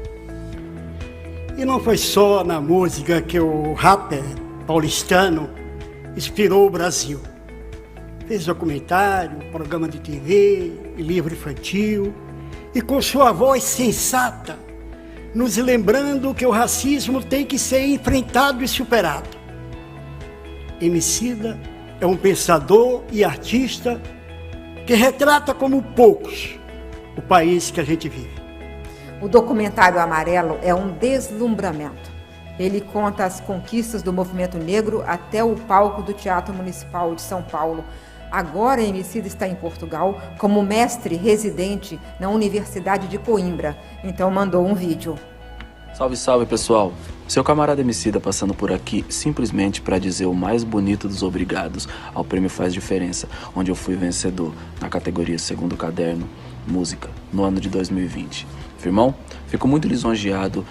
E não foi só na música que o rapper paulistano inspirou o Brasil. Fez documentário, programa de TV, livro infantil, e com sua voz sensata, nos lembrando que o racismo tem que ser enfrentado e superado. Emicida é um pensador e artista que retrata como poucos o país que a gente vive.
O documentário Amarelo é um deslumbramento. Ele conta as conquistas do movimento negro até o palco do Teatro Municipal de São Paulo. Agora, Emicida está em Portugal como mestre residente na Universidade de Coimbra. Então mandou um vídeo.
Salve, salve, pessoal. Seu camarada Emicida passando por aqui simplesmente para dizer o mais bonito dos obrigados ao Prêmio Faz Diferença, onde eu fui vencedor na categoria Segundo Caderno, Música, no ano de 2020. Firmão, fico muito lisonjeado.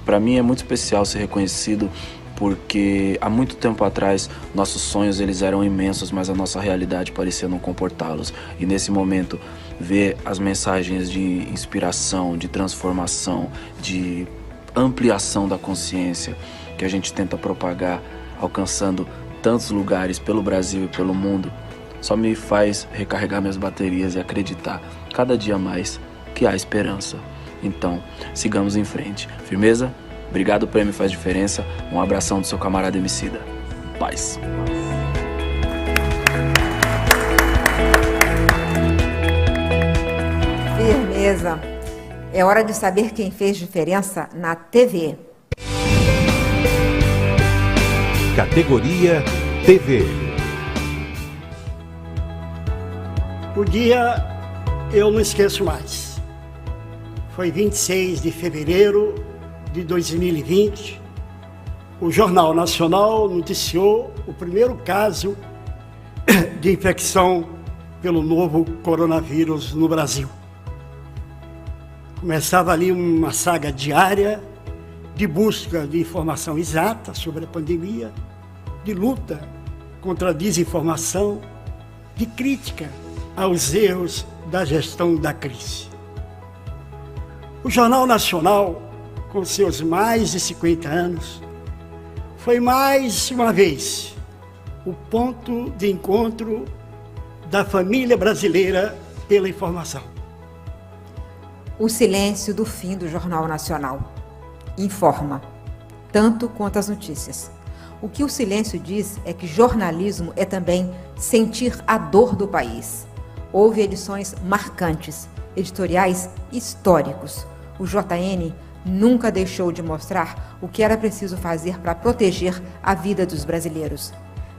Para mim é muito especial ser reconhecido, porque há muito tempo atrás nossos sonhos eles eram imensos, mas a nossa realidade parecia não comportá-los. E nesse momento, ver as mensagens de inspiração, de transformação, de ampliação da consciência que a gente tenta propagar, alcançando tantos lugares pelo Brasil e pelo mundo, só me faz recarregar minhas baterias e acreditar cada dia mais que há esperança. Então, sigamos em frente. Firmeza? Obrigado, o Prêmio Faz Diferença. Um abração do seu camarada Emicida. Paz.
mesa. É hora de saber quem fez diferença na TV.
Categoria TV.
O dia eu não esqueço mais. Foi 26 de fevereiro de 2020. O Jornal Nacional noticiou o primeiro caso de infecção pelo novo coronavírus no Brasil. Começava ali uma saga diária de busca de informação exata sobre a pandemia, de luta contra a desinformação, de crítica aos erros da gestão da crise. O Jornal Nacional, com seus mais de 50 anos, foi mais uma vez o ponto de encontro da família brasileira pela informação.
O silêncio do fim do Jornal Nacional. Informa, tanto quanto as notícias. O que o silêncio diz é que jornalismo é também sentir a dor do país. Houve edições marcantes, editoriais históricos. O JN nunca deixou de mostrar o que era preciso fazer para proteger a vida dos brasileiros.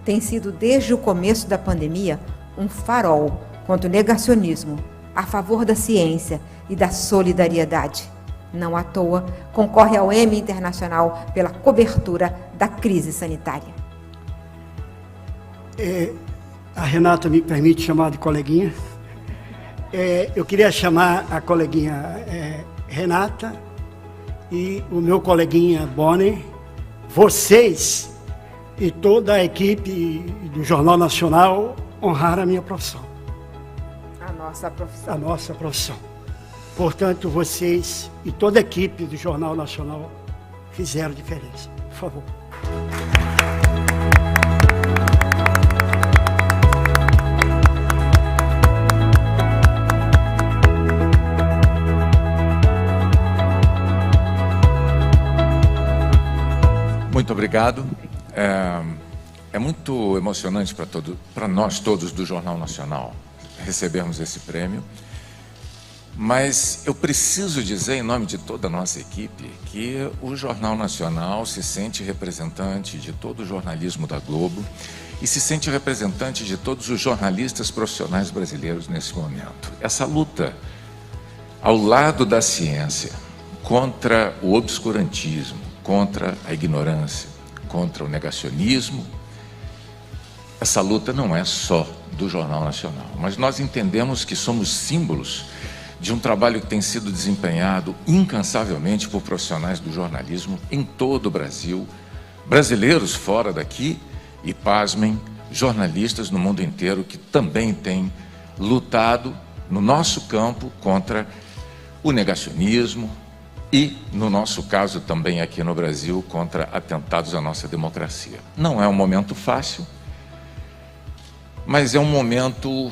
Tem sido, desde o começo da pandemia, um farol contra o negacionismo, a favor da ciência e da solidariedade. Não à toa, concorre ao Emmy Internacional pela cobertura da crise sanitária.
A Renata me permite chamar de coleguinha. Eu queria chamar a coleguinha Renata e o meu coleguinha Bonner, vocês e toda a equipe do Jornal Nacional honraram a minha profissão.
A nossa profissão.
A nossa profissão. Portanto, vocês e toda a equipe do Jornal Nacional fizeram diferença. Por favor.
Muito obrigado. É muito emocionante para nós todos do Jornal Nacional recebermos esse prêmio. Mas eu preciso dizer, em nome de toda a nossa equipe, que o Jornal Nacional se sente representante de todo o jornalismo da Globo e se sente representante de todos os jornalistas profissionais brasileiros nesse momento. Essa luta ao lado da ciência contra o obscurantismo, contra a ignorância, contra o negacionismo, essa luta não é só do Jornal Nacional, mas nós entendemos que somos símbolos de um trabalho que tem sido desempenhado incansavelmente por profissionais do jornalismo em todo o Brasil, brasileiros fora daqui e, pasmem, jornalistas no mundo inteiro que também têm lutado no nosso campo contra o negacionismo e, no nosso caso também aqui no Brasil, contra atentados à nossa democracia. Não é um momento fácil, mas é um momento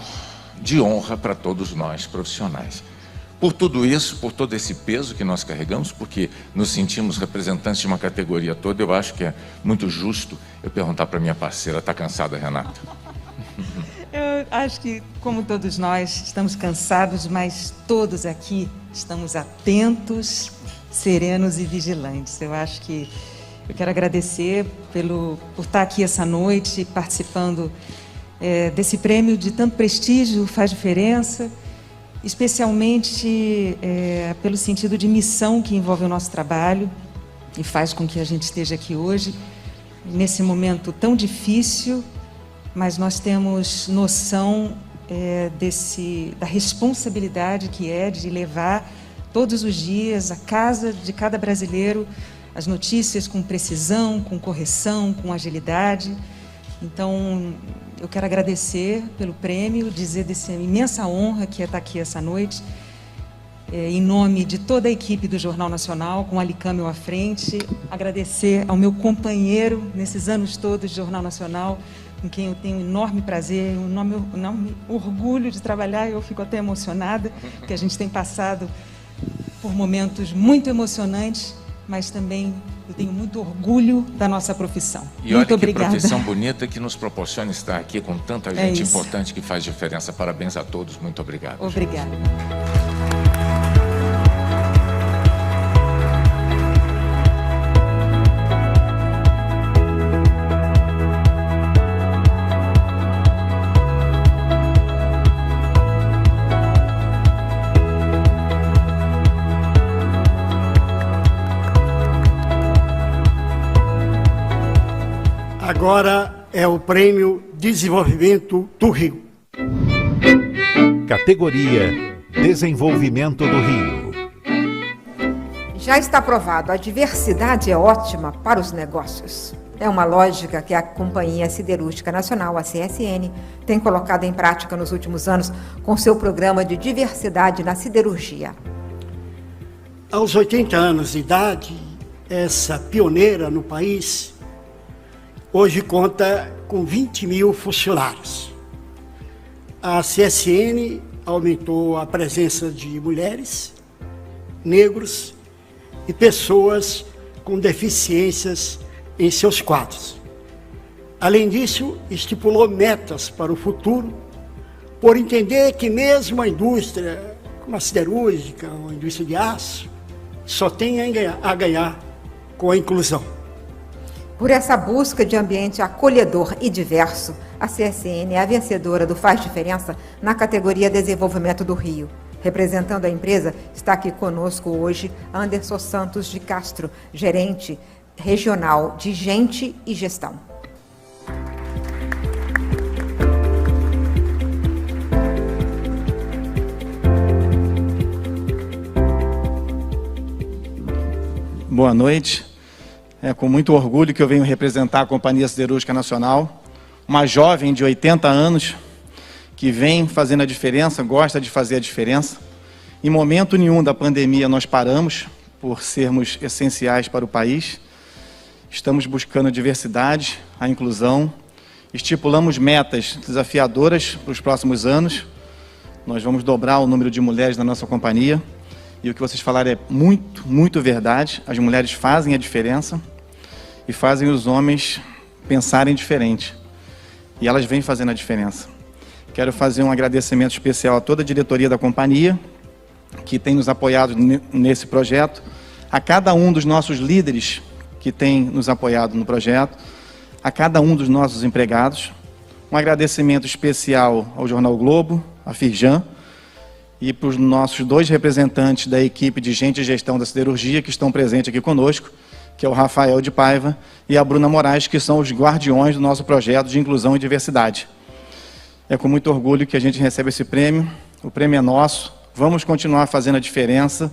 de honra para todos nós profissionais. Por tudo isso, por todo esse peso que nós carregamos, porque nos sentimos representantes de uma categoria toda, eu acho que é muito justo eu perguntar para minha parceira, está cansada, Renata?
Eu acho que, como todos nós, estamos cansados, mas todos aqui estamos atentos, serenos e vigilantes. Eu acho que eu quero agradecer por estar aqui essa noite, participando desse prêmio de tanto prestígio, faz diferença, especialmente pelo sentido de missão que envolve o nosso trabalho e faz com que a gente esteja aqui hoje, nesse momento tão difícil, mas nós temos noção da responsabilidade que é de levar todos os dias à casa de cada brasileiro as notícias com precisão, com correção, com agilidade. Então, eu quero agradecer pelo prêmio, dizer dessa imensa honra que é estar aqui essa noite, em nome de toda a equipe do Jornal Nacional, com a Alicâmio à frente, agradecer ao meu companheiro nesses anos todos de Jornal Nacional, com quem eu tenho um enorme prazer, um enorme orgulho de trabalhar, eu fico até emocionada, porque a gente tem passado por momentos muito emocionantes, mas também eu tenho muito orgulho da nossa profissão.
E
muito
olha
obrigada.
Que profissão bonita que nos proporciona estar aqui com tanta gente importante que faz diferença. Parabéns a todos, muito obrigado.
Obrigada.
Agora é o Prêmio Desenvolvimento do Rio.
Categoria Desenvolvimento do Rio.
Já está aprovado, a diversidade é ótima para os negócios. É uma lógica que a Companhia Siderúrgica Nacional, a CSN, tem colocado em prática nos últimos anos com seu programa de diversidade na siderurgia.
Aos 80 anos de idade, essa pioneira no país hoje conta com 20 mil funcionários. A CSN aumentou a presença de mulheres, negros e pessoas com deficiências em seus quadros. Além disso, estipulou metas para o futuro, por entender que mesmo a indústria, como a siderúrgica ou a indústria de aço, só tem a ganhar com a inclusão.
Por essa busca de ambiente acolhedor e diverso, a CSN é a vencedora do Faz Diferença na categoria Desenvolvimento do Rio. Representando a empresa, está aqui conosco hoje Anderson Santos de Castro, gerente regional de Gente e Gestão.
Boa noite. É com muito orgulho que eu venho representar a Companhia Siderúrgica Nacional, uma jovem de 80 anos que vem fazendo a diferença, gosta de fazer a diferença. Em momento nenhum da pandemia nós paramos por sermos essenciais para o país. Estamos buscando a diversidade, a inclusão, estipulamos metas desafiadoras para os próximos anos. Nós vamos dobrar o número de mulheres na nossa companhia. E o que vocês falaram é muito, muito verdade. As mulheres fazem a diferença e fazem os homens pensarem diferente. E elas vêm fazendo a diferença. Quero fazer um agradecimento especial a toda a diretoria da companhia, que tem nos apoiado nesse projeto, a cada um dos nossos líderes que tem nos apoiado no projeto, a cada um dos nossos empregados. Um agradecimento especial ao Jornal Globo, à Firjan, e para os nossos 2 representantes da equipe de Gente e Gestão da Siderurgia, que estão presentes aqui conosco, que é o Rafael de Paiva e a Bruna Moraes, que são os guardiões do nosso projeto de inclusão e diversidade. É com muito orgulho que a gente recebe esse prêmio. O prêmio é nosso. Vamos continuar fazendo a diferença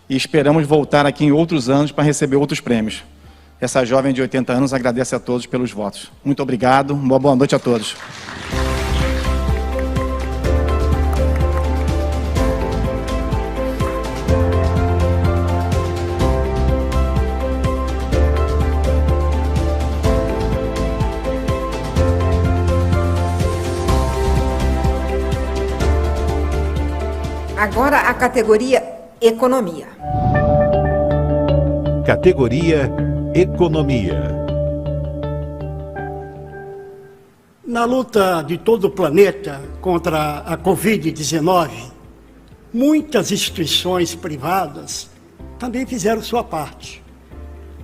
e esperamos voltar aqui em outros anos para receber outros prêmios. Essa jovem de 80 anos agradece a todos pelos votos. Muito obrigado. Uma boa noite a todos.
Agora a categoria Economia.
Categoria Economia.
Na luta de todo o planeta contra a Covid-19, muitas instituições privadas também fizeram sua parte.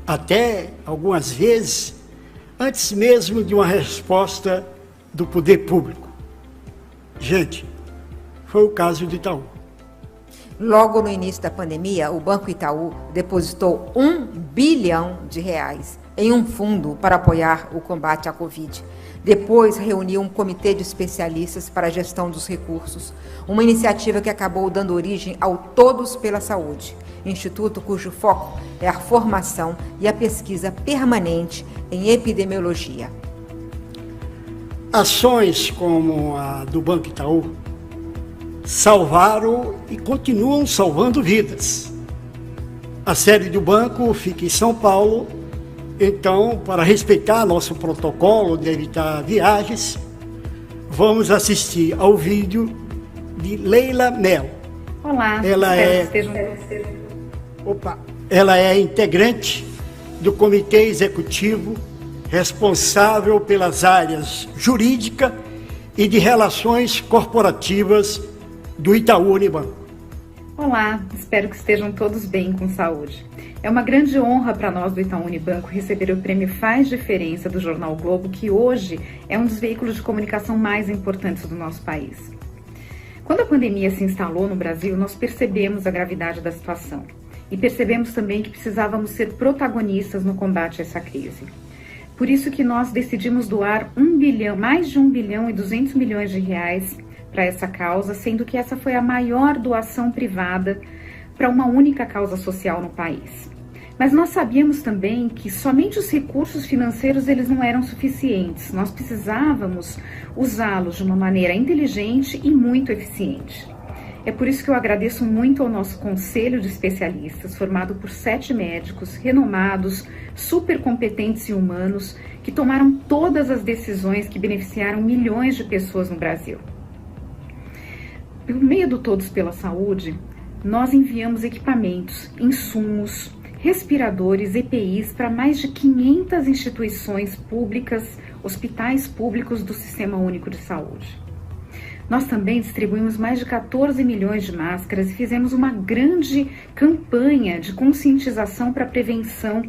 Até, algumas vezes, antes mesmo de uma resposta do poder público. Gente, foi o caso de Itaú.
Logo no início da pandemia, o Banco Itaú depositou R$1 bilhão em um fundo para apoiar o combate à Covid. Depois reuniu um comitê de especialistas para a gestão dos recursos, uma iniciativa que acabou dando origem ao Todos pela Saúde, instituto cujo foco é a formação e a pesquisa permanente em epidemiologia.
Ações como a do Banco Itaú salvaram e continuam salvando vidas. A sede do banco fica em São Paulo, então, para respeitar nosso protocolo de evitar viagens, vamos assistir ao vídeo de Leila Mel.
Olá,
ela é integrante do Comitê Executivo responsável pelas áreas jurídica e de relações corporativas do Itaú Unibanco.
Olá, espero que estejam todos bem com saúde. É uma grande honra para nós do Itaú Unibanco receber o prêmio Faz Diferença do Jornal Globo, que hoje é um dos veículos de comunicação mais importantes do nosso país. Quando a pandemia se instalou no Brasil, nós percebemos a gravidade da situação e percebemos também que precisávamos ser protagonistas no combate a essa crise. Por isso que nós decidimos doar mais de 1 bilhão e 200 milhões de reais para essa causa, sendo que essa foi a maior doação privada para uma única causa social no país. Mas nós sabíamos também que somente os recursos financeiros eles não eram suficientes. Nós precisávamos usá-los de uma maneira inteligente e muito eficiente. É por isso que eu agradeço muito ao nosso conselho de especialistas, formado por 7 médicos renomados, super competentes e humanos, que tomaram todas as decisões que beneficiaram milhões de pessoas no Brasil. Por meio do Todos pela Saúde, nós enviamos equipamentos, insumos, respiradores, EPIs para mais de 500 instituições públicas, hospitais públicos do Sistema Único de Saúde. Nós também distribuímos mais de 14 milhões de máscaras e fizemos uma grande campanha de conscientização para a prevenção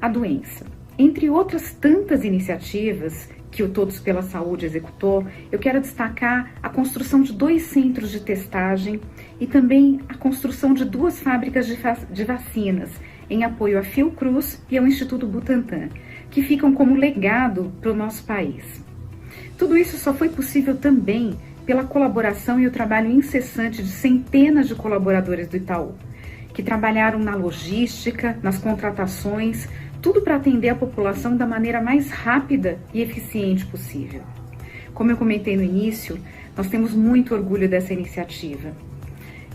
à doença. Entre outras tantas iniciativas que o Todos pela Saúde executou, eu quero destacar a construção de 2 centros de testagem e também a construção de 2 fábricas de vacinas, em apoio à Fiocruz e ao Instituto Butantan, que ficam como legado para o nosso país. Tudo isso só foi possível também pela colaboração e o trabalho incessante de centenas de colaboradores do Itaú, que trabalharam na logística, nas contratações, tudo para atender a população da maneira mais rápida e eficiente possível. Como eu comentei no início, nós temos muito orgulho dessa iniciativa,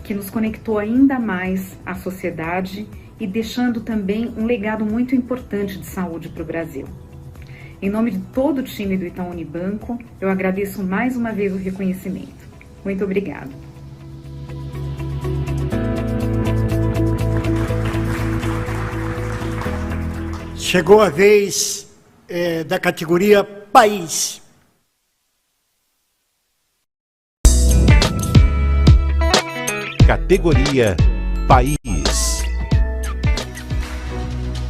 que nos conectou ainda mais à sociedade e deixando também um legado muito importante de saúde para o Brasil. Em nome de todo o time do Itaú Unibanco, eu agradeço mais uma vez o reconhecimento. Muito obrigada.
Chegou a vez da categoria País.
Categoria País.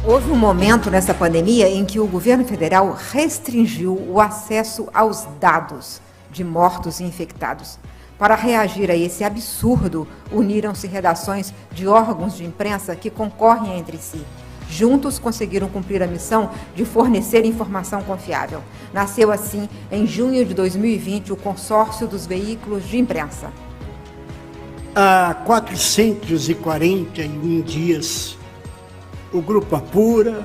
Houve um momento nessa pandemia em que o governo federal restringiu o acesso aos dados de mortos e infectados. Para reagir a esse absurdo, uniram-se redações de órgãos de imprensa que concorrem entre si. Juntos conseguiram cumprir a missão de fornecer informação confiável. Nasceu assim, em junho de 2020, o Consórcio dos Veículos de Imprensa.
Há 441 dias, o grupo apura,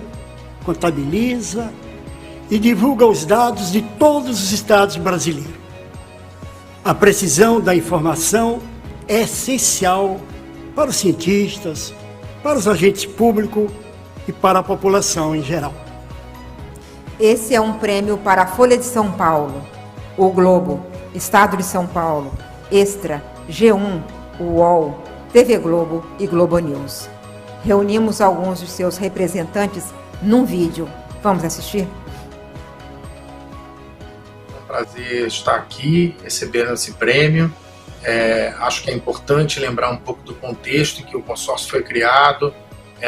contabiliza e divulga os dados de todos os estados brasileiros. A precisão da informação é essencial para os cientistas, para os agentes públicos e para a população em geral.
Esse é um prêmio para a Folha de São Paulo, o Globo, Estado de São Paulo, Extra, G1, UOL, TV Globo e Globo News. Reunimos alguns de seus representantes num vídeo. Vamos assistir?
É um prazer estar aqui, recebendo esse prêmio. Acho que é importante lembrar um pouco do contexto em que o consórcio foi criado.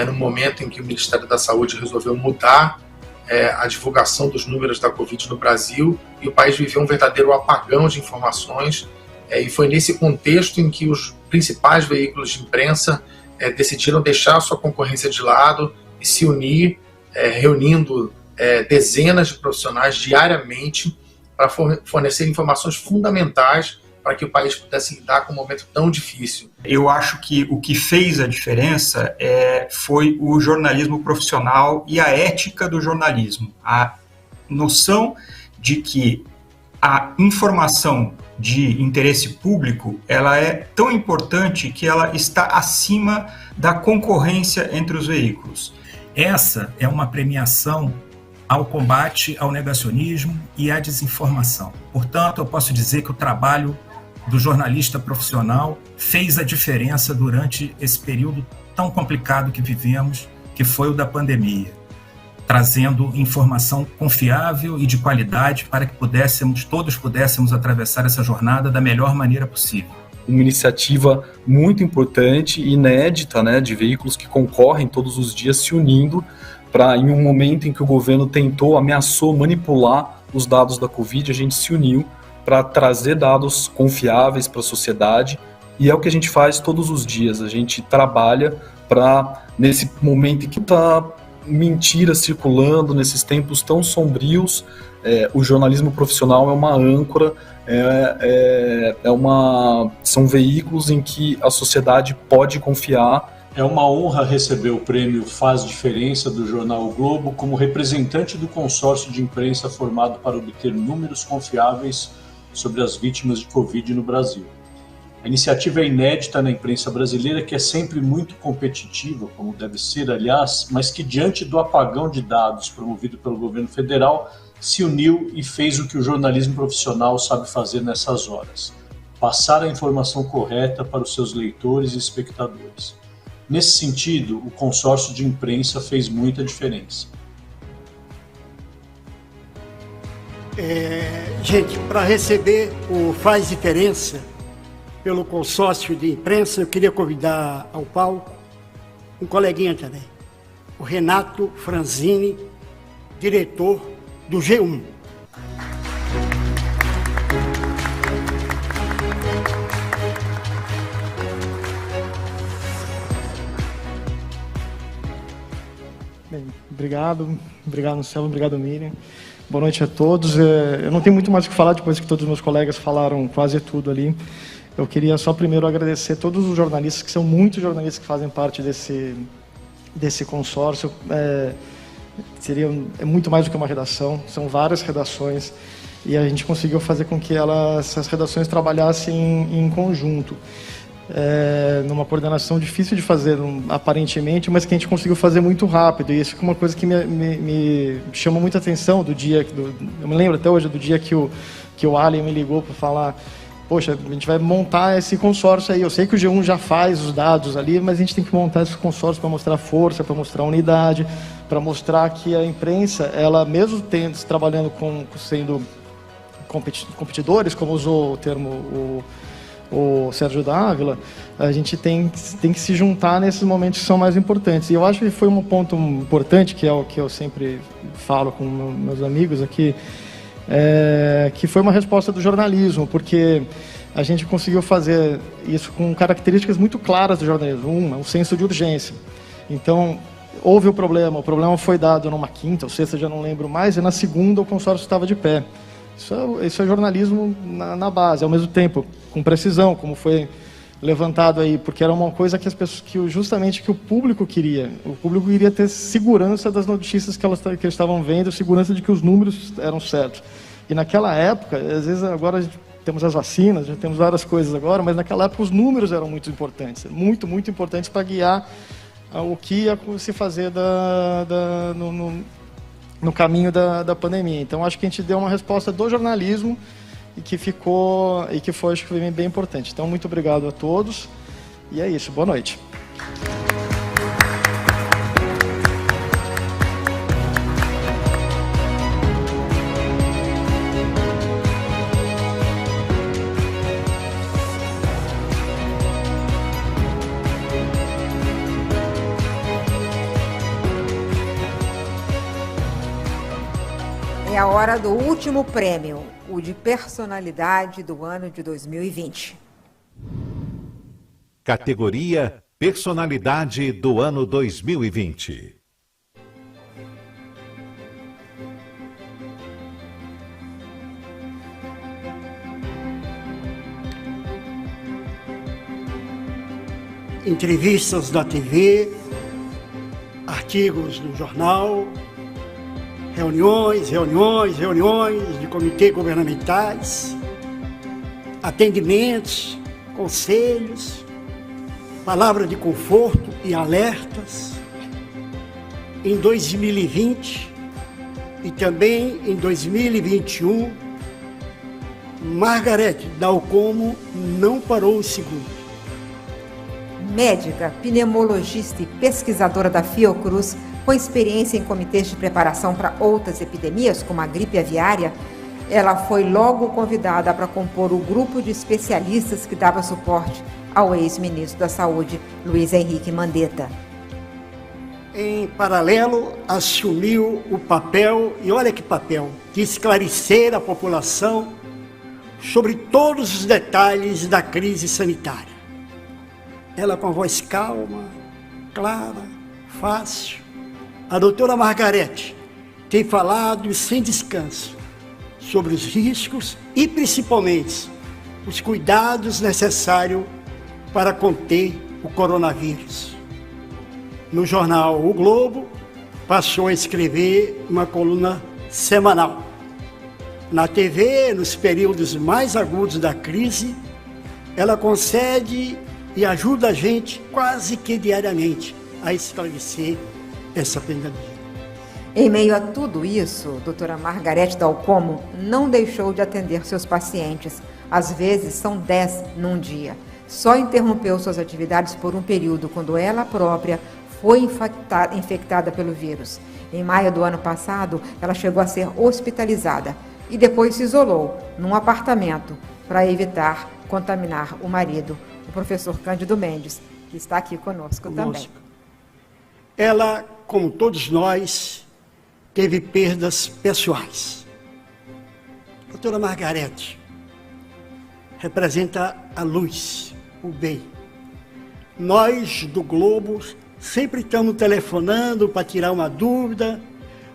No momento em que o Ministério da Saúde resolveu mudar a divulgação dos números da Covid no Brasil e o país viveu um verdadeiro apagão de informações. E foi nesse contexto em que os principais veículos de imprensa decidiram deixar a sua concorrência de lado e se unir, reunindo dezenas de profissionais diariamente para fornecer informações fundamentais para que o país pudesse lidar com um momento tão difícil.
Eu acho que o que fez a diferença foi o jornalismo profissional e a ética do jornalismo. A noção de que a informação de interesse público, ela é tão importante que ela está acima da concorrência entre os veículos.
Essa é uma premiação ao combate ao negacionismo e à desinformação. Portanto, eu posso dizer que o trabalho do jornalista profissional fez a diferença durante esse período tão complicado que vivemos, que foi o da pandemia, trazendo informação confiável e de qualidade para que todos pudéssemos atravessar essa jornada da melhor maneira possível.
Uma iniciativa muito importante e inédita, de veículos que concorrem todos os dias se unindo para, em um momento em que o governo ameaçou manipular os dados da Covid, a gente se uniu para trazer dados confiáveis para a sociedade, e é o que a gente faz todos os dias. A gente trabalha para, nesse momento em que está mentiras circulando nesses tempos tão sombrios. O jornalismo profissional é uma âncora, são veículos em que a sociedade pode confiar.
É uma honra receber o prêmio Faz Diferença do jornal O Globo como representante do consórcio de imprensa formado para obter números confiáveis sobre as vítimas de Covid no Brasil. A iniciativa é inédita na imprensa brasileira, que é sempre muito competitiva, como deve ser, aliás, mas que diante do apagão de dados promovido pelo governo federal, se uniu e fez o que o jornalismo profissional sabe fazer nessas horas: passar a informação correta para os seus leitores e espectadores. Nesse sentido, o consórcio de imprensa fez muita diferença.
Gente, para receber o Faz Diferença pelo consórcio de imprensa, eu queria convidar ao palco um coleguinha também, o Renato Franzini, diretor do G1.
Bem, obrigado Marcelo, obrigado Miriam. Boa noite a todos. Eu não tenho muito mais o que falar depois que todos os meus colegas falaram quase tudo ali. Eu queria só primeiro agradecer a todos os jornalistas, que são muitos jornalistas que fazem parte desse consórcio. É muito mais do que uma redação, são várias redações, e a gente conseguiu fazer com que essas redações trabalhassem em conjunto. Numa coordenação difícil de fazer, aparentemente, mas que a gente conseguiu fazer muito rápido. E isso é uma coisa que me chamou muita atenção do dia... eu me lembro até hoje do dia que o Alien me ligou para falar: poxa, a gente vai montar esse consórcio aí. Eu sei que o G1 já faz os dados ali, mas a gente tem que montar esse consórcio para mostrar força, para mostrar unidade, para mostrar que a imprensa, ela mesmo trabalhando sendo competidores, como usou o termo o Sérgio Dávila, a gente tem que se juntar nesses momentos que são mais importantes. E eu acho que foi um ponto importante, que é o que eu sempre falo com meus amigos aqui, que foi uma resposta do jornalismo, porque a gente conseguiu fazer isso com características muito claras do jornalismo. Uma, um senso de urgência. Então, houve o problema foi dado numa quinta ou sexta, já não lembro mais, e na segunda o consórcio estava de pé. Isso é jornalismo na base, ao mesmo tempo, com precisão, como foi levantado aí, porque era uma coisa que as pessoas, justamente que o público queria. O público queria ter segurança das notícias que eles estavam vendo, segurança de que os números eram certos. E naquela época, às vezes agora temos as vacinas, já temos várias coisas agora, mas naquela época os números eram muito importantes, muito, muito importantes para guiar o que ia se fazer no caminho da pandemia. Então, acho que a gente deu uma resposta do jornalismo e que foi, acho que foi bem importante. Então, muito obrigado a todos. E é isso. Boa noite.
É a hora do último prêmio, o de personalidade do ano de 2020.
Categoria Personalidade do ano 2020.
Entrevistas na TV, artigos no jornal, reuniões de comitês governamentais, atendimentos, conselhos, palavras de conforto e alertas. Em 2020 e também em 2021, Margaret Dalcomo não parou um segundo.
Médica, pneumologista e pesquisadora da Fiocruz, com experiência em comitês de preparação para outras epidemias, como a gripe aviária, ela foi logo convidada para compor o grupo de especialistas que dava suporte ao ex-ministro da Saúde, Luiz Henrique Mandetta.
Em paralelo, assumiu o papel, e olha que papel, de esclarecer a população sobre todos os detalhes da crise sanitária. Ela com a voz calma, clara, fácil, A doutora Margarete tem falado sem descanso sobre os riscos e, principalmente, os cuidados necessários para conter o coronavírus. No jornal O Globo, passou a escrever uma coluna semanal. Na TV, nos períodos mais agudos da crise, ela concede e ajuda a gente quase que diariamente a esclarecer essa pandemia.
Em meio a tudo isso, doutora Margarete Dalcomo não deixou de atender seus pacientes. Às vezes são 10 num dia. Só interrompeu suas atividades por um período quando ela própria foi infectada pelo vírus. Em maio do ano passado, ela chegou a ser hospitalizada e depois se isolou num apartamento para evitar contaminar o marido, o professor Cândido Mendes, que está aqui conosco também.
Ela, como todos nós, teve perdas pessoais. Doutora Margarete representa a luz, o bem. Nós, do Globo, sempre estamos telefonando para tirar uma dúvida,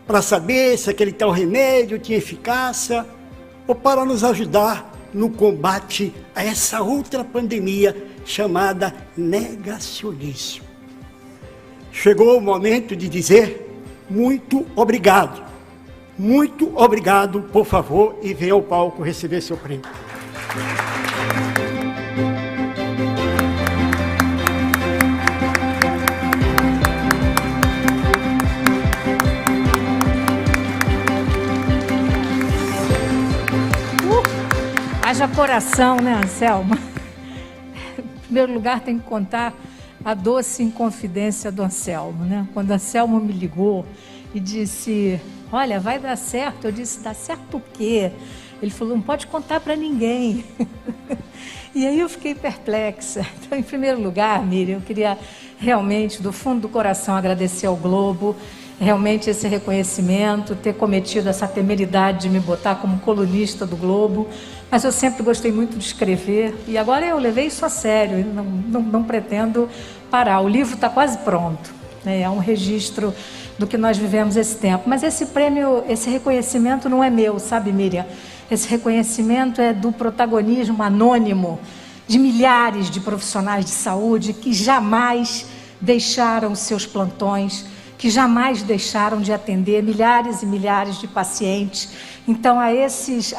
para saber se aquele tal remédio tinha eficácia, ou para nos ajudar no combate a essa outra pandemia chamada negacionismo. Chegou o momento de dizer muito obrigado. Muito obrigado, por favor, e venha ao palco receber seu prêmio.
Haja coração, né, Anselmo? Em primeiro lugar, tem que contar a doce inconfidência do Anselmo, né? Quando Anselmo me ligou e disse, olha, vai dar certo. Eu disse, dá certo o quê? Ele falou, não pode contar para ninguém. E aí eu fiquei perplexa. Então, em primeiro lugar, Miriam, eu queria realmente, do fundo do coração, agradecer ao Globo, realmente esse reconhecimento, ter cometido essa temeridade de me botar como colunista do Globo, mas eu sempre gostei muito de escrever e agora eu levei isso a sério, não pretendo parar. O livro está quase pronto, né? É um registro do que nós vivemos esse tempo, mas esse prêmio, esse reconhecimento não é meu, sabe, Miriam? Esse reconhecimento é do protagonismo anônimo de milhares de profissionais de saúde que jamais deixaram seus plantões, que jamais deixaram de atender milhares e milhares de pacientes. Então, a eles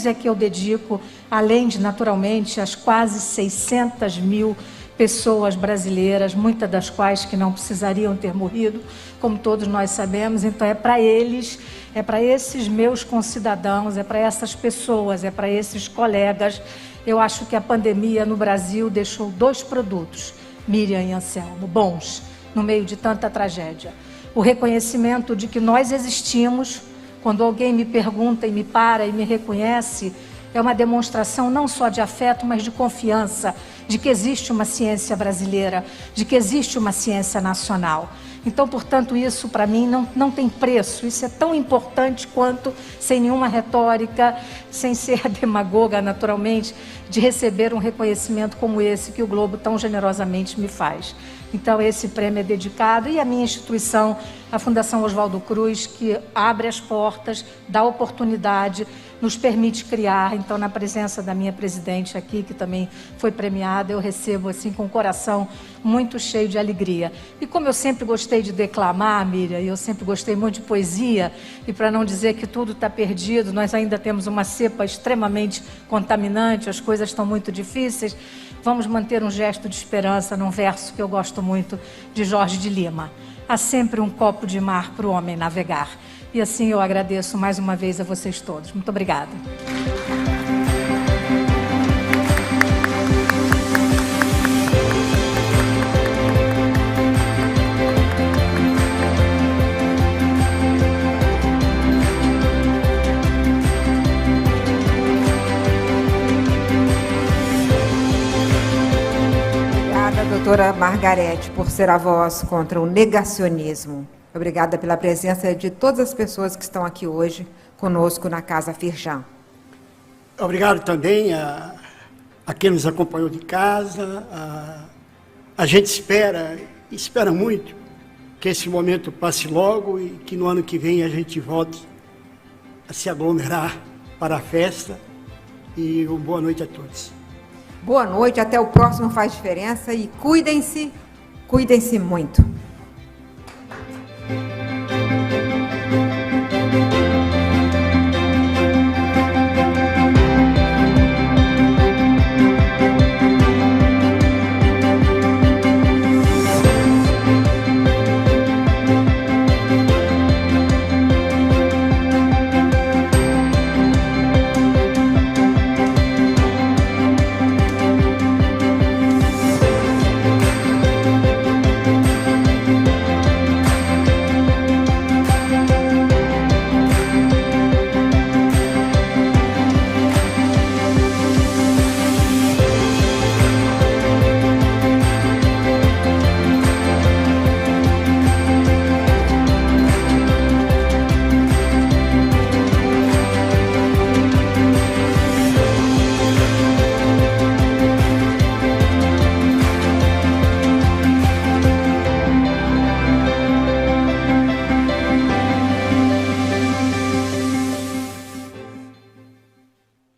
é que eu dedico, além de, naturalmente, as quase 600 mil pessoas brasileiras, muitas das quais que não precisariam ter morrido, como todos nós sabemos. Então, é para eles, é para esses meus concidadãos, é para essas pessoas, é para esses colegas. Eu acho que a pandemia no Brasil deixou 2 produtos, Miriam e Anselmo, bons, no meio de tanta tragédia. O reconhecimento de que nós existimos, quando alguém me pergunta e me para e me reconhece, é uma demonstração não só de afeto, mas de confiança, de que existe uma ciência brasileira, de que existe uma ciência nacional. Então, portanto, isso para mim não tem preço, isso é tão importante quanto, sem nenhuma retórica, sem ser demagoga naturalmente, de receber um reconhecimento como esse que o Globo tão generosamente me faz. Então, esse prêmio é dedicado e a minha instituição, a Fundação Oswaldo Cruz, que abre as portas, dá oportunidade, nos permite criar. Então, na presença da minha presidente aqui, que também foi premiada, eu recebo assim com o coração muito cheio de alegria. E como eu sempre gostei de declamar, Miriam, e eu sempre gostei muito de poesia, e para não dizer que tudo está perdido, nós ainda temos uma cepa extremamente contaminante, as coisas estão muito difíceis, vamos manter um gesto de esperança num verso que eu gosto muito, de Jorge de Lima. Há sempre um copo de mar para o homem navegar. E assim eu agradeço mais uma vez a vocês todos. Muito obrigada.
Obrigada, doutora Margarete, por ser a voz contra o negacionismo. Obrigada pela presença de todas as pessoas que estão aqui hoje conosco na Casa Firjan.
Obrigado também a quem nos acompanhou de casa. A gente espera muito que esse momento passe logo e que no ano que vem a gente volte a se aglomerar para a festa. E uma boa noite a todos.
Boa noite, até o próximo Faz Diferença e cuidem-se muito.